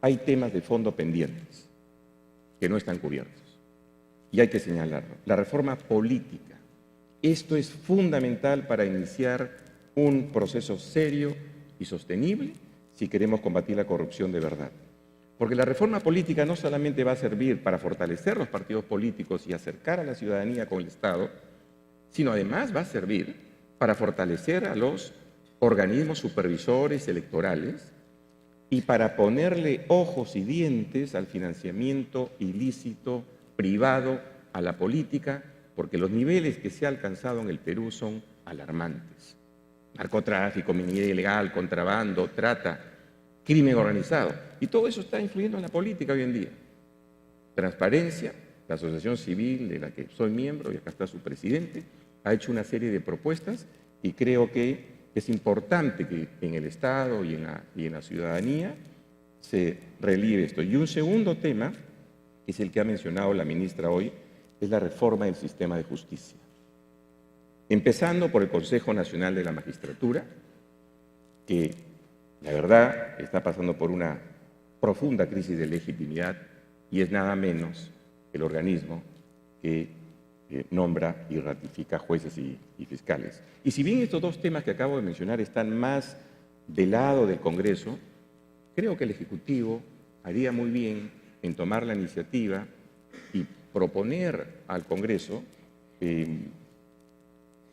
hay temas de fondo pendientes que no están cubiertos y hay que señalarlo. La reforma política. Esto es fundamental para iniciar un proceso serio y sostenible si queremos combatir la corrupción de verdad. Porque la reforma política no solamente va a servir para fortalecer los partidos políticos y acercar a la ciudadanía con el Estado, sino además va a servir para fortalecer a los organismos supervisores electorales y para ponerle ojos y dientes al financiamiento ilícito, privado, a la política, porque los niveles que se ha alcanzado en el Perú son alarmantes. Narcotráfico, minería ilegal, contrabando, trata, crimen organizado. Y todo eso está influyendo en la política hoy en día. Transparencia, la asociación civil de la que soy miembro, y acá está su presidente, ha hecho una serie de propuestas y creo que es importante que en el Estado y en la ciudadanía se relieve esto. Y un segundo tema, que es el que ha mencionado la ministra hoy, es la reforma del sistema de justicia. Empezando por el Consejo Nacional de la Magistratura, que la verdad está pasando por una profunda crisis de legitimidad y es nada menos el organismo que nombra y ratifica jueces y fiscales. Y si bien estos dos temas que acabo de mencionar están más del lado del Congreso, creo que el Ejecutivo haría muy bien en tomar la iniciativa y proponer al Congreso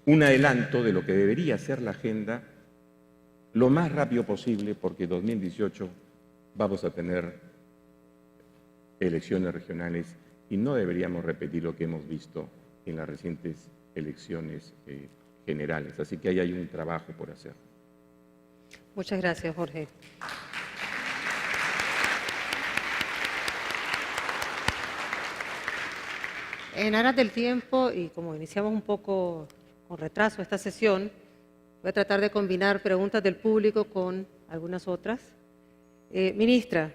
un adelanto de lo que debería ser la agenda lo más rápido posible, porque en 2018 vamos a tener elecciones regionales y no deberíamos repetir lo que hemos visto en las recientes elecciones generales. Así que ahí hay un trabajo por hacer. Muchas gracias, Jorge. En aras del tiempo, y como iniciamos un poco con retraso esta sesión, voy a tratar de combinar preguntas del público con algunas otras. Ministra,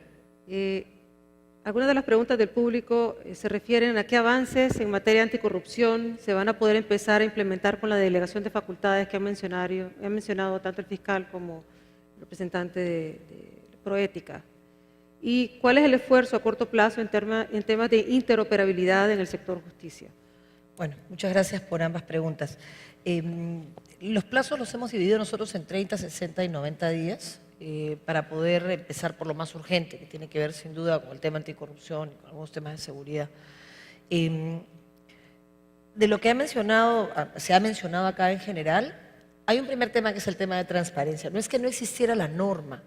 algunas de las preguntas del público se refieren a qué avances en materia anticorrupción se van a poder empezar a implementar con la delegación de facultades que han mencionado tanto el fiscal como el representante de Proética. ¿Y cuál es el esfuerzo a corto plazo en temas de interoperabilidad en el sector justicia? Bueno, muchas gracias por ambas preguntas. Los plazos los hemos dividido nosotros en 30, 60 y 90 días para poder empezar por lo más urgente, que tiene que ver sin duda con el tema anticorrupción y con algunos temas de seguridad. De lo que se ha mencionado acá en general, hay un primer tema que es el tema de transparencia. No es que no existiera la norma,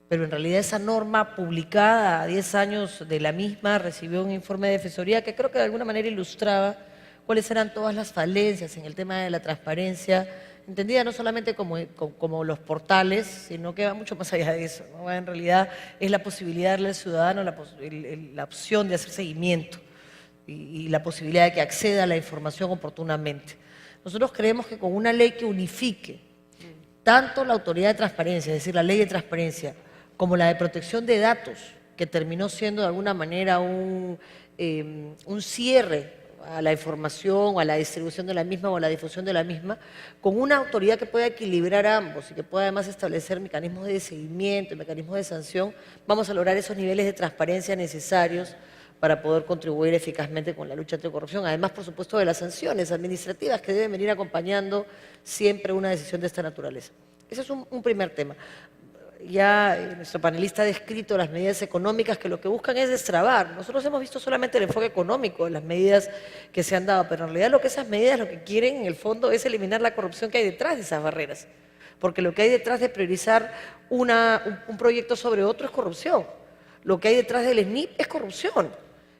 pero en realidad esa norma publicada a 10 años de la misma recibió un informe de defensoría que creo que de alguna manera ilustraba cuáles eran todas las falencias en el tema de la transparencia, entendida no solamente como los portales, sino que va mucho más allá de eso, ¿no? En realidad es la posibilidad de darle al ciudadano la opción de hacer seguimiento y la posibilidad de que acceda a la información oportunamente. Nosotros creemos que con una ley que unifique tanto la autoridad de transparencia, es decir, la ley de transparencia, como la de protección de datos, que terminó siendo de alguna manera un cierre a la información, a la distribución de la misma o a la difusión de la misma, con una autoridad que pueda equilibrar ambos y que pueda además establecer mecanismos de seguimiento, mecanismos de sanción, vamos a lograr esos niveles de transparencia necesarios para poder contribuir eficazmente con la lucha anticorrupción. Además, por supuesto, de las sanciones administrativas que deben venir acompañando siempre una decisión de esta naturaleza. Ese es un primer tema. Ya nuestro panelista ha descrito las medidas económicas que lo que buscan es destrabar. Nosotros hemos visto solamente el enfoque económico de las medidas que se han dado, pero en realidad lo que esas medidas lo que quieren en el fondo es eliminar la corrupción que hay detrás de esas barreras. Porque lo que hay detrás de priorizar un proyecto sobre otro es corrupción. Lo que hay detrás del SNIP es corrupción.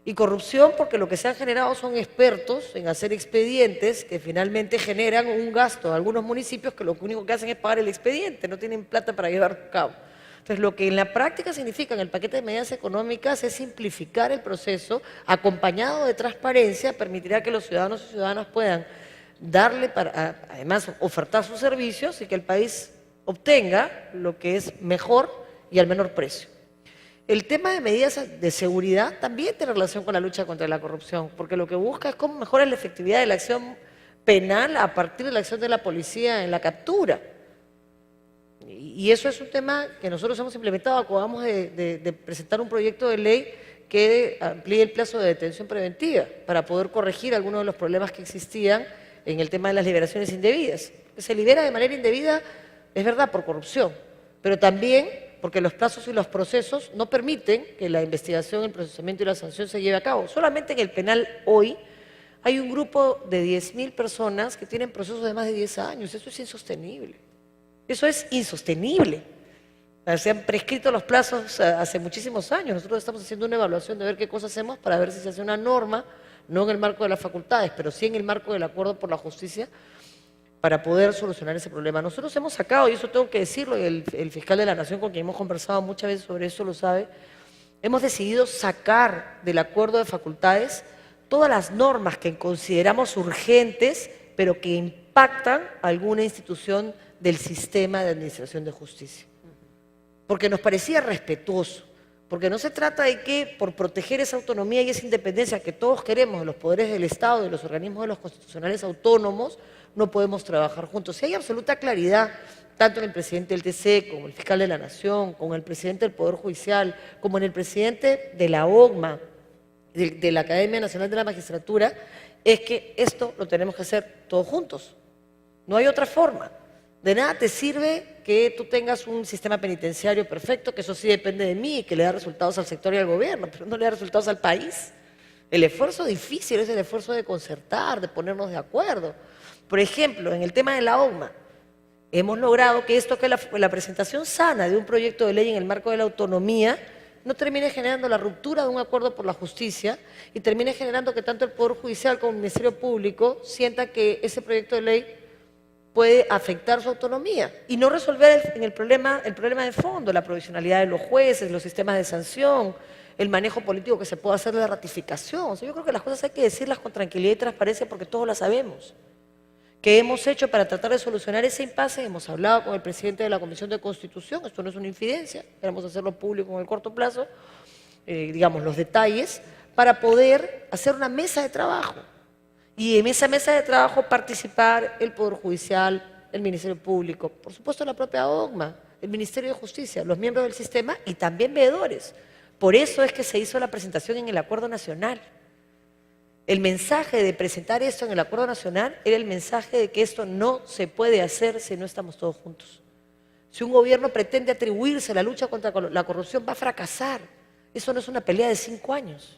Y corrupción porque lo que se han generado son expertos en hacer expedientes que finalmente generan un gasto de algunos municipios que lo único que hacen es pagar el expediente, no tienen plata para llevarlo a cabo. Entonces, lo que en la práctica significa en el paquete de medidas económicas es simplificar el proceso, acompañado de transparencia, permitirá que los ciudadanos y ciudadanas puedan darle, además, ofertar sus servicios y que el país obtenga lo que es mejor y al menor precio. El tema de medidas de seguridad también tiene relación con la lucha contra la corrupción, porque lo que busca es cómo mejorar la efectividad de la acción penal a partir de la acción de la policía en la captura. Y eso es un tema que nosotros hemos implementado. Acabamos de presentar un proyecto de ley que amplíe el plazo de detención preventiva para poder corregir algunos de los problemas que existían en el tema de las liberaciones indebidas. Se libera de manera indebida, es verdad, por corrupción, pero también porque los plazos y los procesos no permiten que la investigación, el procesamiento y la sanción se lleve a cabo. Solamente en el penal hoy hay un grupo de 10.000 personas que tienen procesos de más de 10 años. Eso es insostenible. Eso es insostenible. Se han prescrito los plazos hace muchísimos años. Nosotros estamos haciendo una evaluación de ver qué cosas hacemos para ver si se hace una norma, no en el marco de las facultades, pero sí en el marco del acuerdo por la justicia, para poder solucionar ese problema. Nosotros hemos sacado, y eso tengo que decirlo, y el fiscal de la Nación con quien hemos conversado muchas veces sobre eso lo sabe, hemos decidido sacar del acuerdo de facultades todas las normas que consideramos urgentes, pero que impactan a alguna institución del sistema de administración de justicia. Porque nos parecía respetuoso, porque no se trata de que por proteger esa autonomía y esa independencia que todos queremos de los poderes del Estado, de los organismos de los constitucionales autónomos, no podemos trabajar juntos. Si hay absoluta claridad, tanto en el presidente del TC, como el fiscal de la Nación, como en el presidente del Poder Judicial, como en el presidente de la OGMA, de la Academia Nacional de la Magistratura, es que esto lo tenemos que hacer todos juntos. No hay otra forma. De nada te sirve que tú tengas un sistema penitenciario perfecto, que eso sí depende de mí y que le da resultados al sector y al gobierno, pero no le da resultados al país. El esfuerzo difícil es el esfuerzo de concertar, de ponernos de acuerdo. Por ejemplo, en el tema de la OGMA, hemos logrado que esto, que la presentación sana de un proyecto de ley en el marco de la autonomía, no termine generando la ruptura de un acuerdo por la justicia y termine generando que tanto el Poder Judicial como el Ministerio Público sienta que ese proyecto de ley puede afectar su autonomía y no resolver el problema de fondo, la provisionalidad de los jueces, los sistemas de sanción, el manejo político que se puede hacer de la ratificación. O sea, yo creo que las cosas hay que decirlas con tranquilidad y transparencia porque todos las sabemos. ¿Qué hemos hecho para tratar de solucionar ese impasse? Hemos hablado con el presidente de la Comisión de Constitución, esto no es una infidencia, queremos hacerlo público en el corto plazo, digamos, los detalles, para poder hacer una mesa de trabajo. Y en esa mesa de trabajo participar el Poder Judicial, el Ministerio Público, por supuesto la propia OGMA, el Ministerio de Justicia, los miembros del sistema y también veedores. Por eso es que se hizo la presentación en el Acuerdo Nacional. El mensaje de presentar esto en el Acuerdo Nacional era el mensaje de que esto no se puede hacer si no estamos todos juntos. Si un gobierno pretende atribuirse la lucha contra la corrupción, va a fracasar. Eso no es una pelea de 5 años.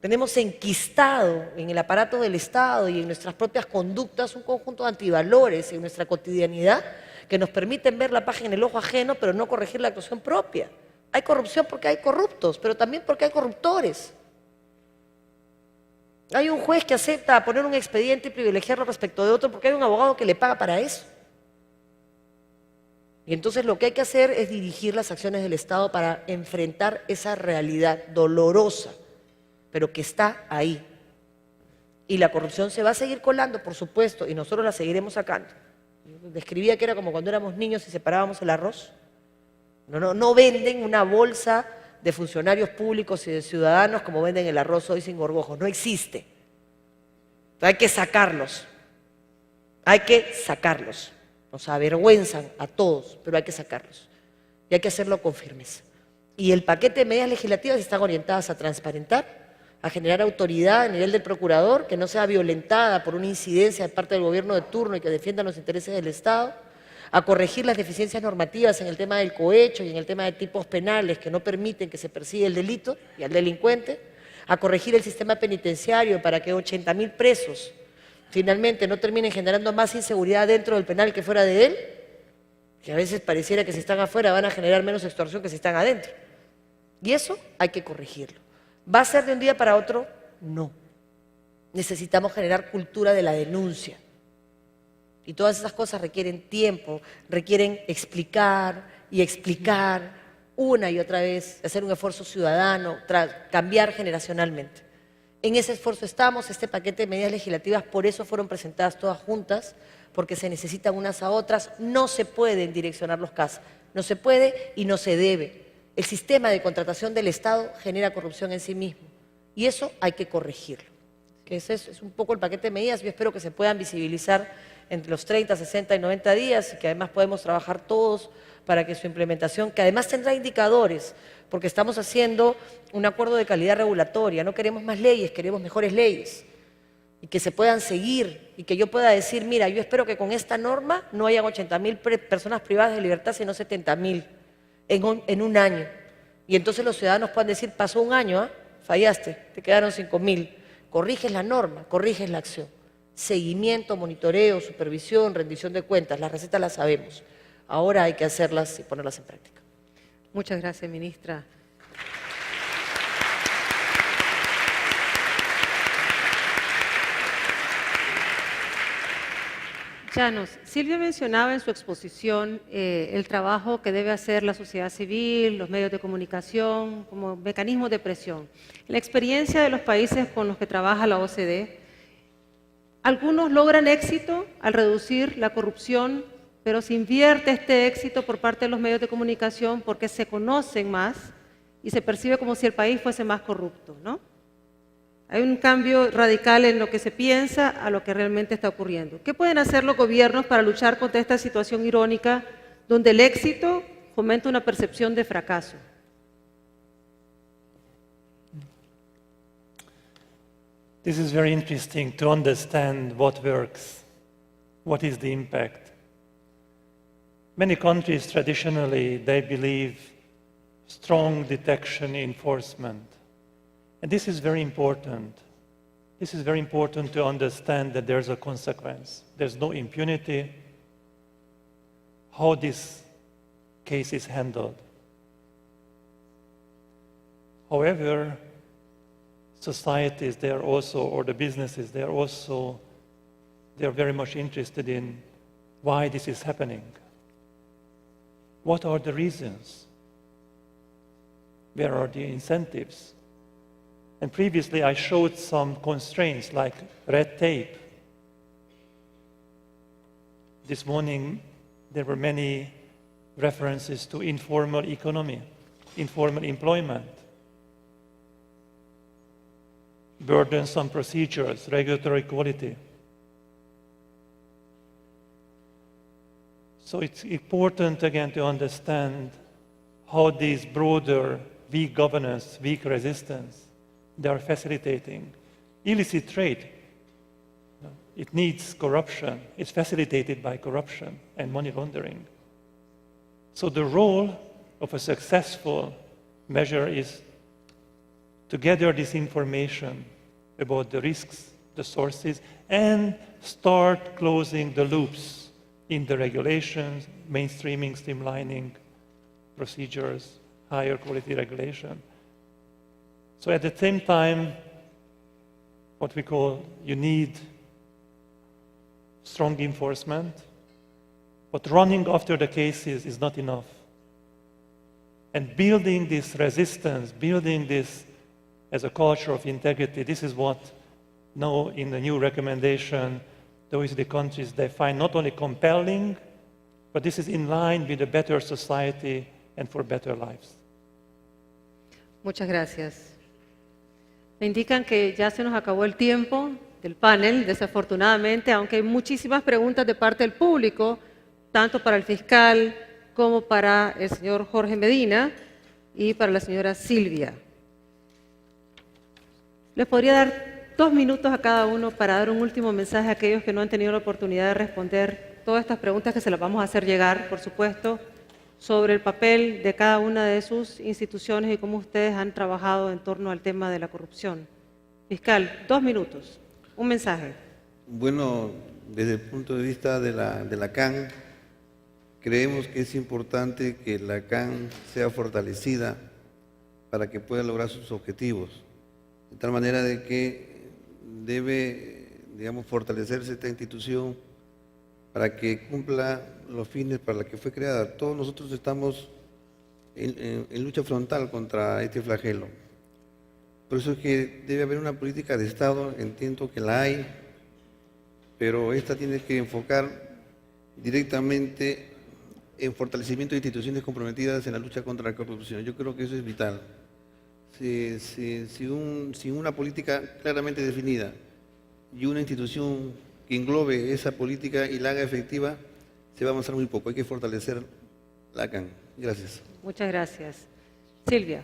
Tenemos enquistado en el aparato del Estado y en nuestras propias conductas un conjunto de antivalores en nuestra cotidianidad que nos permiten ver la paja en el ojo ajeno, pero no corregir la actuación propia. Hay corrupción porque hay corruptos, pero también porque hay corruptores. Hay un juez que acepta poner un expediente y privilegiarlo respecto de otro porque hay un abogado que le paga para eso. Y entonces lo que hay que hacer es dirigir las acciones del Estado para enfrentar esa realidad dolorosa, pero que está ahí. Y la corrupción se va a seguir colando, por supuesto, y nosotros la seguiremos sacando. Yo describía que era como cuando éramos niños y separábamos el arroz. No venden una bolsa de funcionarios públicos y de ciudadanos como venden el arroz hoy sin gorgojos. No existe. Hay que sacarlos. Hay que sacarlos. Nos avergüenzan a todos, pero hay que sacarlos. Y hay que hacerlo con firmeza. Y el paquete de medidas legislativas están orientadas a transparentar, a generar autoridad a nivel del procurador, que no sea violentada por una incidencia de parte del gobierno de turno y que defienda los intereses del Estado, a corregir las deficiencias normativas en el tema del cohecho y en el tema de tipos penales que no permiten que se persiga el delito y al delincuente, a corregir el sistema penitenciario para que 80.000 presos finalmente no terminen generando más inseguridad dentro del penal que fuera de él, que a veces pareciera que si están afuera van a generar menos extorsión que si están adentro. Y eso hay que corregirlo. ¿Va a ser de un día para otro? No. Necesitamos generar cultura de la denuncia. Y todas esas cosas requieren tiempo, requieren explicar y explicar una y otra vez, hacer un esfuerzo ciudadano, cambiar generacionalmente. En ese esfuerzo estamos, este paquete de medidas legislativas, por eso fueron presentadas todas juntas, porque se necesitan unas a otras, no se pueden direccionar los casos, no se puede y no se debe. El sistema de contratación del Estado genera corrupción en sí mismo y eso hay que corregirlo. Que ese es un poco el paquete de medidas, yo espero que se puedan visibilizar entre los 30, 60 y 90 días y que además podemos trabajar todos para que su implementación, que además tendrá indicadores, porque estamos haciendo un acuerdo de calidad regulatoria, no queremos más leyes, queremos mejores leyes y que se puedan seguir y que yo pueda decir, mira, yo espero que con esta norma no hayan 80.000 personas privadas de libertad, sino 70.000 en un año. Y entonces los ciudadanos puedan decir, pasó un año, fallaste, te quedaron 5.000. Corriges la norma, corriges la acción. Seguimiento, monitoreo, supervisión, rendición de cuentas, las recetas las sabemos. Ahora hay que hacerlas y ponerlas en práctica. Muchas gracias, ministra. Llanos, Silvia mencionaba en su exposición el trabajo que debe hacer la sociedad civil, los medios de comunicación, como mecanismos de presión. En la experiencia de los países con los que trabaja la OCDE, Algunos logran éxito al reducir la corrupción, pero se invierte este éxito por parte de los medios de comunicación porque se conocen más y se percibe como si el país fuese más corrupto, ¿no? Hay un cambio radical en lo que se piensa a lo que realmente está ocurriendo. ¿Qué pueden hacer los gobiernos para luchar contra esta situación irónica donde el éxito fomenta una percepción de fracaso? This is very interesting to understand what works, what is the impact. Many countries traditionally, they believe strong detection enforcement. And this is very important. This is very important to understand that there's a consequence. There's no impunity. How this case is handled. However, societies, they are also, or the businesses, they are very much interested in why this is happening. What are the reasons? Where are the incentives? And previously I showed some constraints like red tape. This morning there were many references to informal economy, informal employment, burdensome procedures, regulatory quality. So it's important again to understand how these broader weak governance, weak resistance, they are facilitating. Illicit trade, it needs corruption. It's facilitated by corruption and money laundering. So the role of a successful measure is to gather this information about the risks, the sources, and start closing the loops in the regulations, mainstreaming, streamlining procedures, higher quality regulation. So at the same time, what we call, you need strong enforcement, but running after the cases is not enough. And building this resistance, building this as a culture of integrity, this is what now in the new recommendation, the OECD countries, they find not only compelling, but this is in line with a better society and for better lives. Muchas gracias. Me indican que ya se nos acabó el tiempo del panel, desafortunadamente, aunque hay muchísimas preguntas de parte del público, tanto para el fiscal como para el señor Jorge Medina y para la señora Silvia. Les podría dar 2 minutos a cada uno para dar un último mensaje a aquellos que no han tenido la oportunidad de responder todas estas preguntas que se las vamos a hacer llegar, por supuesto, sobre el papel de cada una de sus instituciones y cómo ustedes han trabajado en torno al tema de la corrupción. Fiscal, 2 minutos, un mensaje. Bueno, desde el punto de vista de la CAN, creemos que es importante que la CAN sea fortalecida para que pueda lograr sus objetivos, de tal manera de que debe, digamos, fortalecerse esta institución para que cumpla los fines para los que fue creada. Todos nosotros estamos en lucha frontal contra este flagelo. Por eso es que debe haber una política de Estado, entiendo que la hay, pero esta tiene que enfocar directamente en fortalecimiento de instituciones comprometidas en la lucha contra la corrupción. Yo creo que eso es vital. Sin una política claramente definida y una institución que englobe esa política y la haga efectiva, se va a avanzar muy poco. Hay que fortalecer la CAN. Gracias. Muchas gracias. Silvia.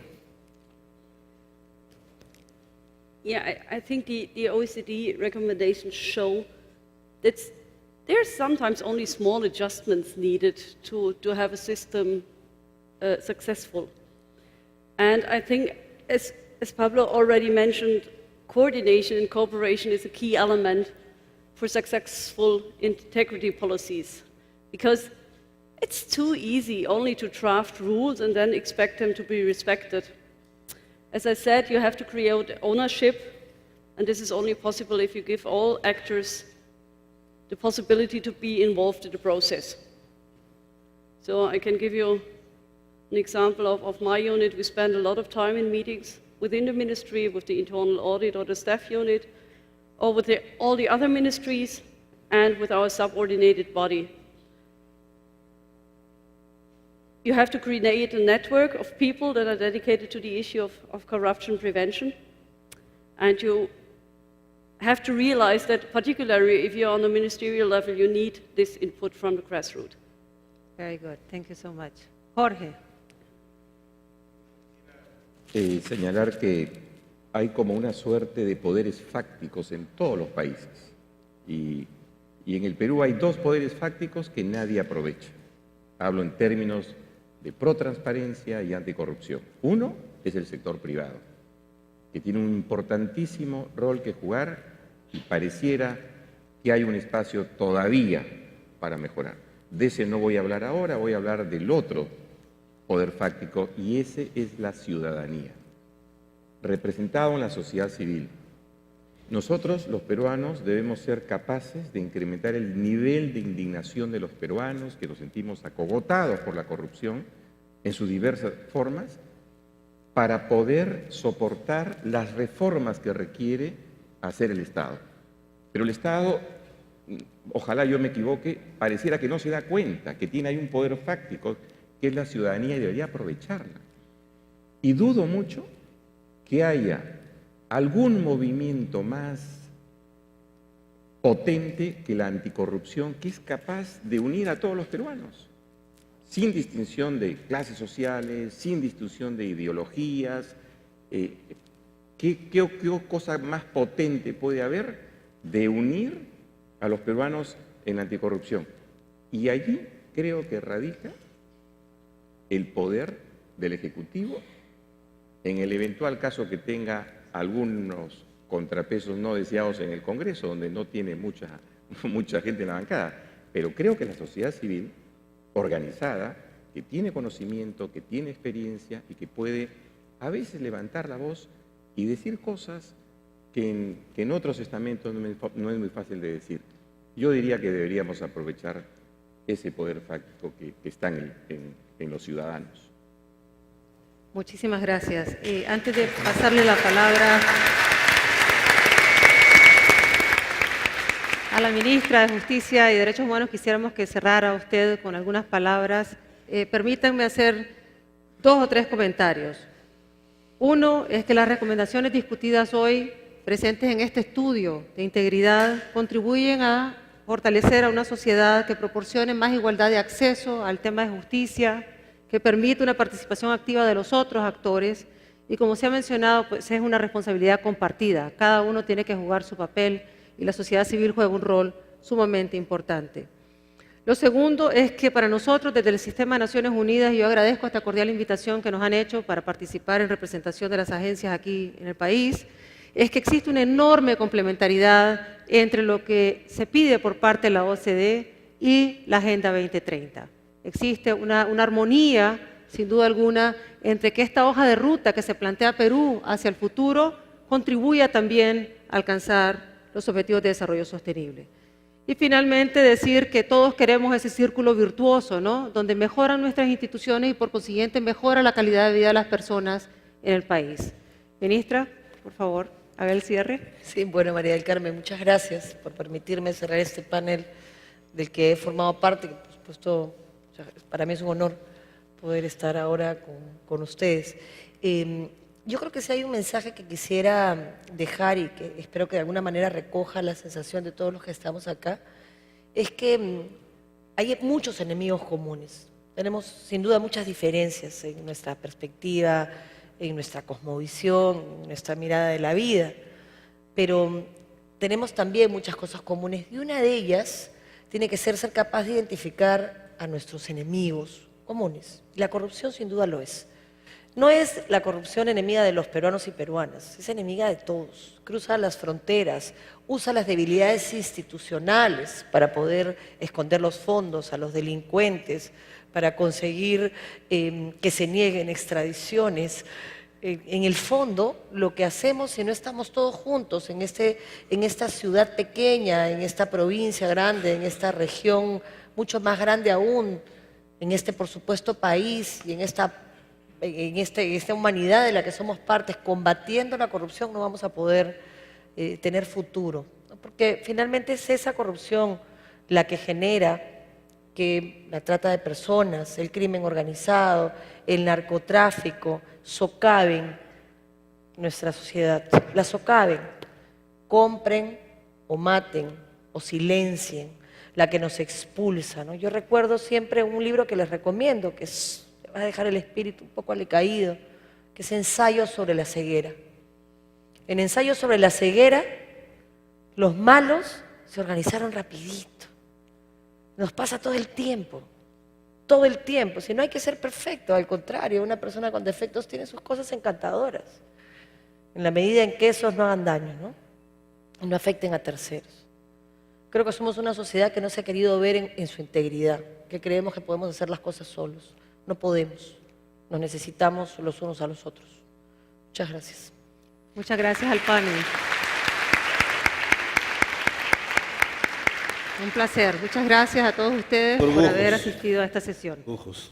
Yeah, I think the OECD recommendations show that there's sometimes only small adjustments needed to have a system successful. And I think, as Pablo already mentioned, coordination and cooperation is a key element for successful integrity policies, because it's too easy only to draft rules and then expect them to be respected. As I said, you have to create ownership, and this is only possible if you give all actors the possibility to be involved in the process. So I can give you an example of my unit. We spend a lot of time in meetings within the ministry with the internal audit or the staff unit, or with all the other ministries and with our subordinated body. You have to create a network of people that are dedicated to the issue of corruption prevention. And you have to realize that, particularly if you're on the ministerial level, you need this input from the grassroots. Very good. Thank you so much. Jorge. Señalar que hay como una suerte de poderes fácticos en todos los países. Y en el Perú hay dos poderes fácticos que nadie aprovecha. Hablo en términos de pro-transparencia y anticorrupción. Uno es el sector privado, que tiene un importantísimo rol que jugar y pareciera que hay un espacio todavía para mejorar. De ese no voy a hablar ahora, voy a hablar del otro poder fáctico, y ese es la ciudadanía, representado en la sociedad civil. Nosotros, los peruanos, debemos ser capaces de incrementar el nivel de indignación de los peruanos, que nos sentimos acogotados por la corrupción en sus diversas formas, para poder soportar las reformas que requiere hacer el Estado. Pero el Estado, ojalá yo me equivoque, pareciera que no se da cuenta que tiene ahí un poder fáctico, que es la ciudadanía, y debería aprovecharla. Y dudo mucho que haya algún movimiento más potente que la anticorrupción, que es capaz de unir a todos los peruanos, sin distinción de clases sociales, sin distinción de ideologías. ¿Qué cosa más potente puede haber de unir a los peruanos en anticorrupción? Y allí creo que radica el poder del Ejecutivo, en el eventual caso que tenga algunos contrapesos no deseados en el Congreso, donde no tiene mucha gente en la bancada. Pero creo que la sociedad civil organizada, que tiene conocimiento, que tiene experiencia y que puede a veces levantar la voz y decir cosas que en otros estamentos no es muy fácil de decir. Yo diría que deberíamos aprovechar ese poder fáctico que está en los ciudadanos. Muchísimas gracias. Antes de pasarle la palabra a la ministra de Justicia y Derechos Humanos, quisiéramos que cerrara usted con algunas palabras. Permítanme hacer 2 o 3 comentarios. Uno es que las recomendaciones discutidas hoy, presentes en este estudio de integridad, contribuyen a fortalecer a una sociedad que proporcione más igualdad de acceso al tema de justicia, que permite una participación activa de los otros actores, y como se ha mencionado, pues es una responsabilidad compartida. Cada uno tiene que jugar su papel y la sociedad civil juega un rol sumamente importante. Lo segundo es que para nosotros, desde el Sistema de Naciones Unidas, y yo agradezco esta cordial invitación que nos han hecho para participar en representación de las agencias aquí en el país, es que existe una enorme complementariedad entre lo que se pide por parte de la OCDE y la Agenda 2030. Existe una armonía, sin duda alguna, entre que esta hoja de ruta que se plantea Perú hacia el futuro contribuya también a alcanzar los objetivos de desarrollo sostenible. Y finalmente decir que todos queremos ese círculo virtuoso, ¿no?, donde mejoran nuestras instituciones y por consiguiente mejora la calidad de vida de las personas en el país. Ministra, por favor, haga el cierre. Sí, bueno, María del Carmen, muchas gracias por permitirme cerrar este panel del que he formado parte, que por supuesto para mí es un honor poder estar ahora con ustedes. Yo creo que si hay un mensaje que quisiera dejar y que espero que de alguna manera recoja la sensación de todos los que estamos acá, es que hay muchos enemigos comunes. Tenemos sin duda muchas diferencias en nuestra perspectiva, en nuestra cosmovisión, en nuestra mirada de la vida, pero tenemos también muchas cosas comunes, y una de ellas tiene que ser capaz de identificar a nuestros enemigos comunes. Y la corrupción sin duda lo es. No es la corrupción enemiga de los peruanos y peruanas, es enemiga de todos. Cruza las fronteras, usa las debilidades institucionales para poder esconder los fondos a los delincuentes, para conseguir que se nieguen extradiciones. En el fondo, lo que hacemos si no estamos todos juntos en esta ciudad pequeña, en esta provincia grande, en esta región mucho más grande aún, en por supuesto, país y en esta humanidad de la que somos partes, combatiendo la corrupción, no vamos a poder tener futuro, ¿no? Porque finalmente es esa corrupción la que genera que la trata de personas, el crimen organizado, el narcotráfico socaven nuestra sociedad, la socaven, compren o maten o silencien, la que nos expulsa, ¿no? Yo recuerdo siempre un libro que les recomiendo, que va a dejar el espíritu un poco alicaído, que es Ensayo sobre la ceguera. En Ensayo sobre la ceguera, los malos se organizaron rapidito. Nos pasa todo el tiempo, si no hay que ser perfecto, al contrario, una persona con defectos tiene sus cosas encantadoras, en la medida en que esos no hagan daño, ¿no? Y no afecten a terceros. Creo que somos una sociedad que no se ha querido ver en su integridad, que creemos que podemos hacer las cosas solos. No podemos, nos necesitamos los unos a los otros. Muchas gracias. Muchas gracias al panel. Un placer. Muchas gracias a todos ustedes por haber asistido a esta sesión. Ojos.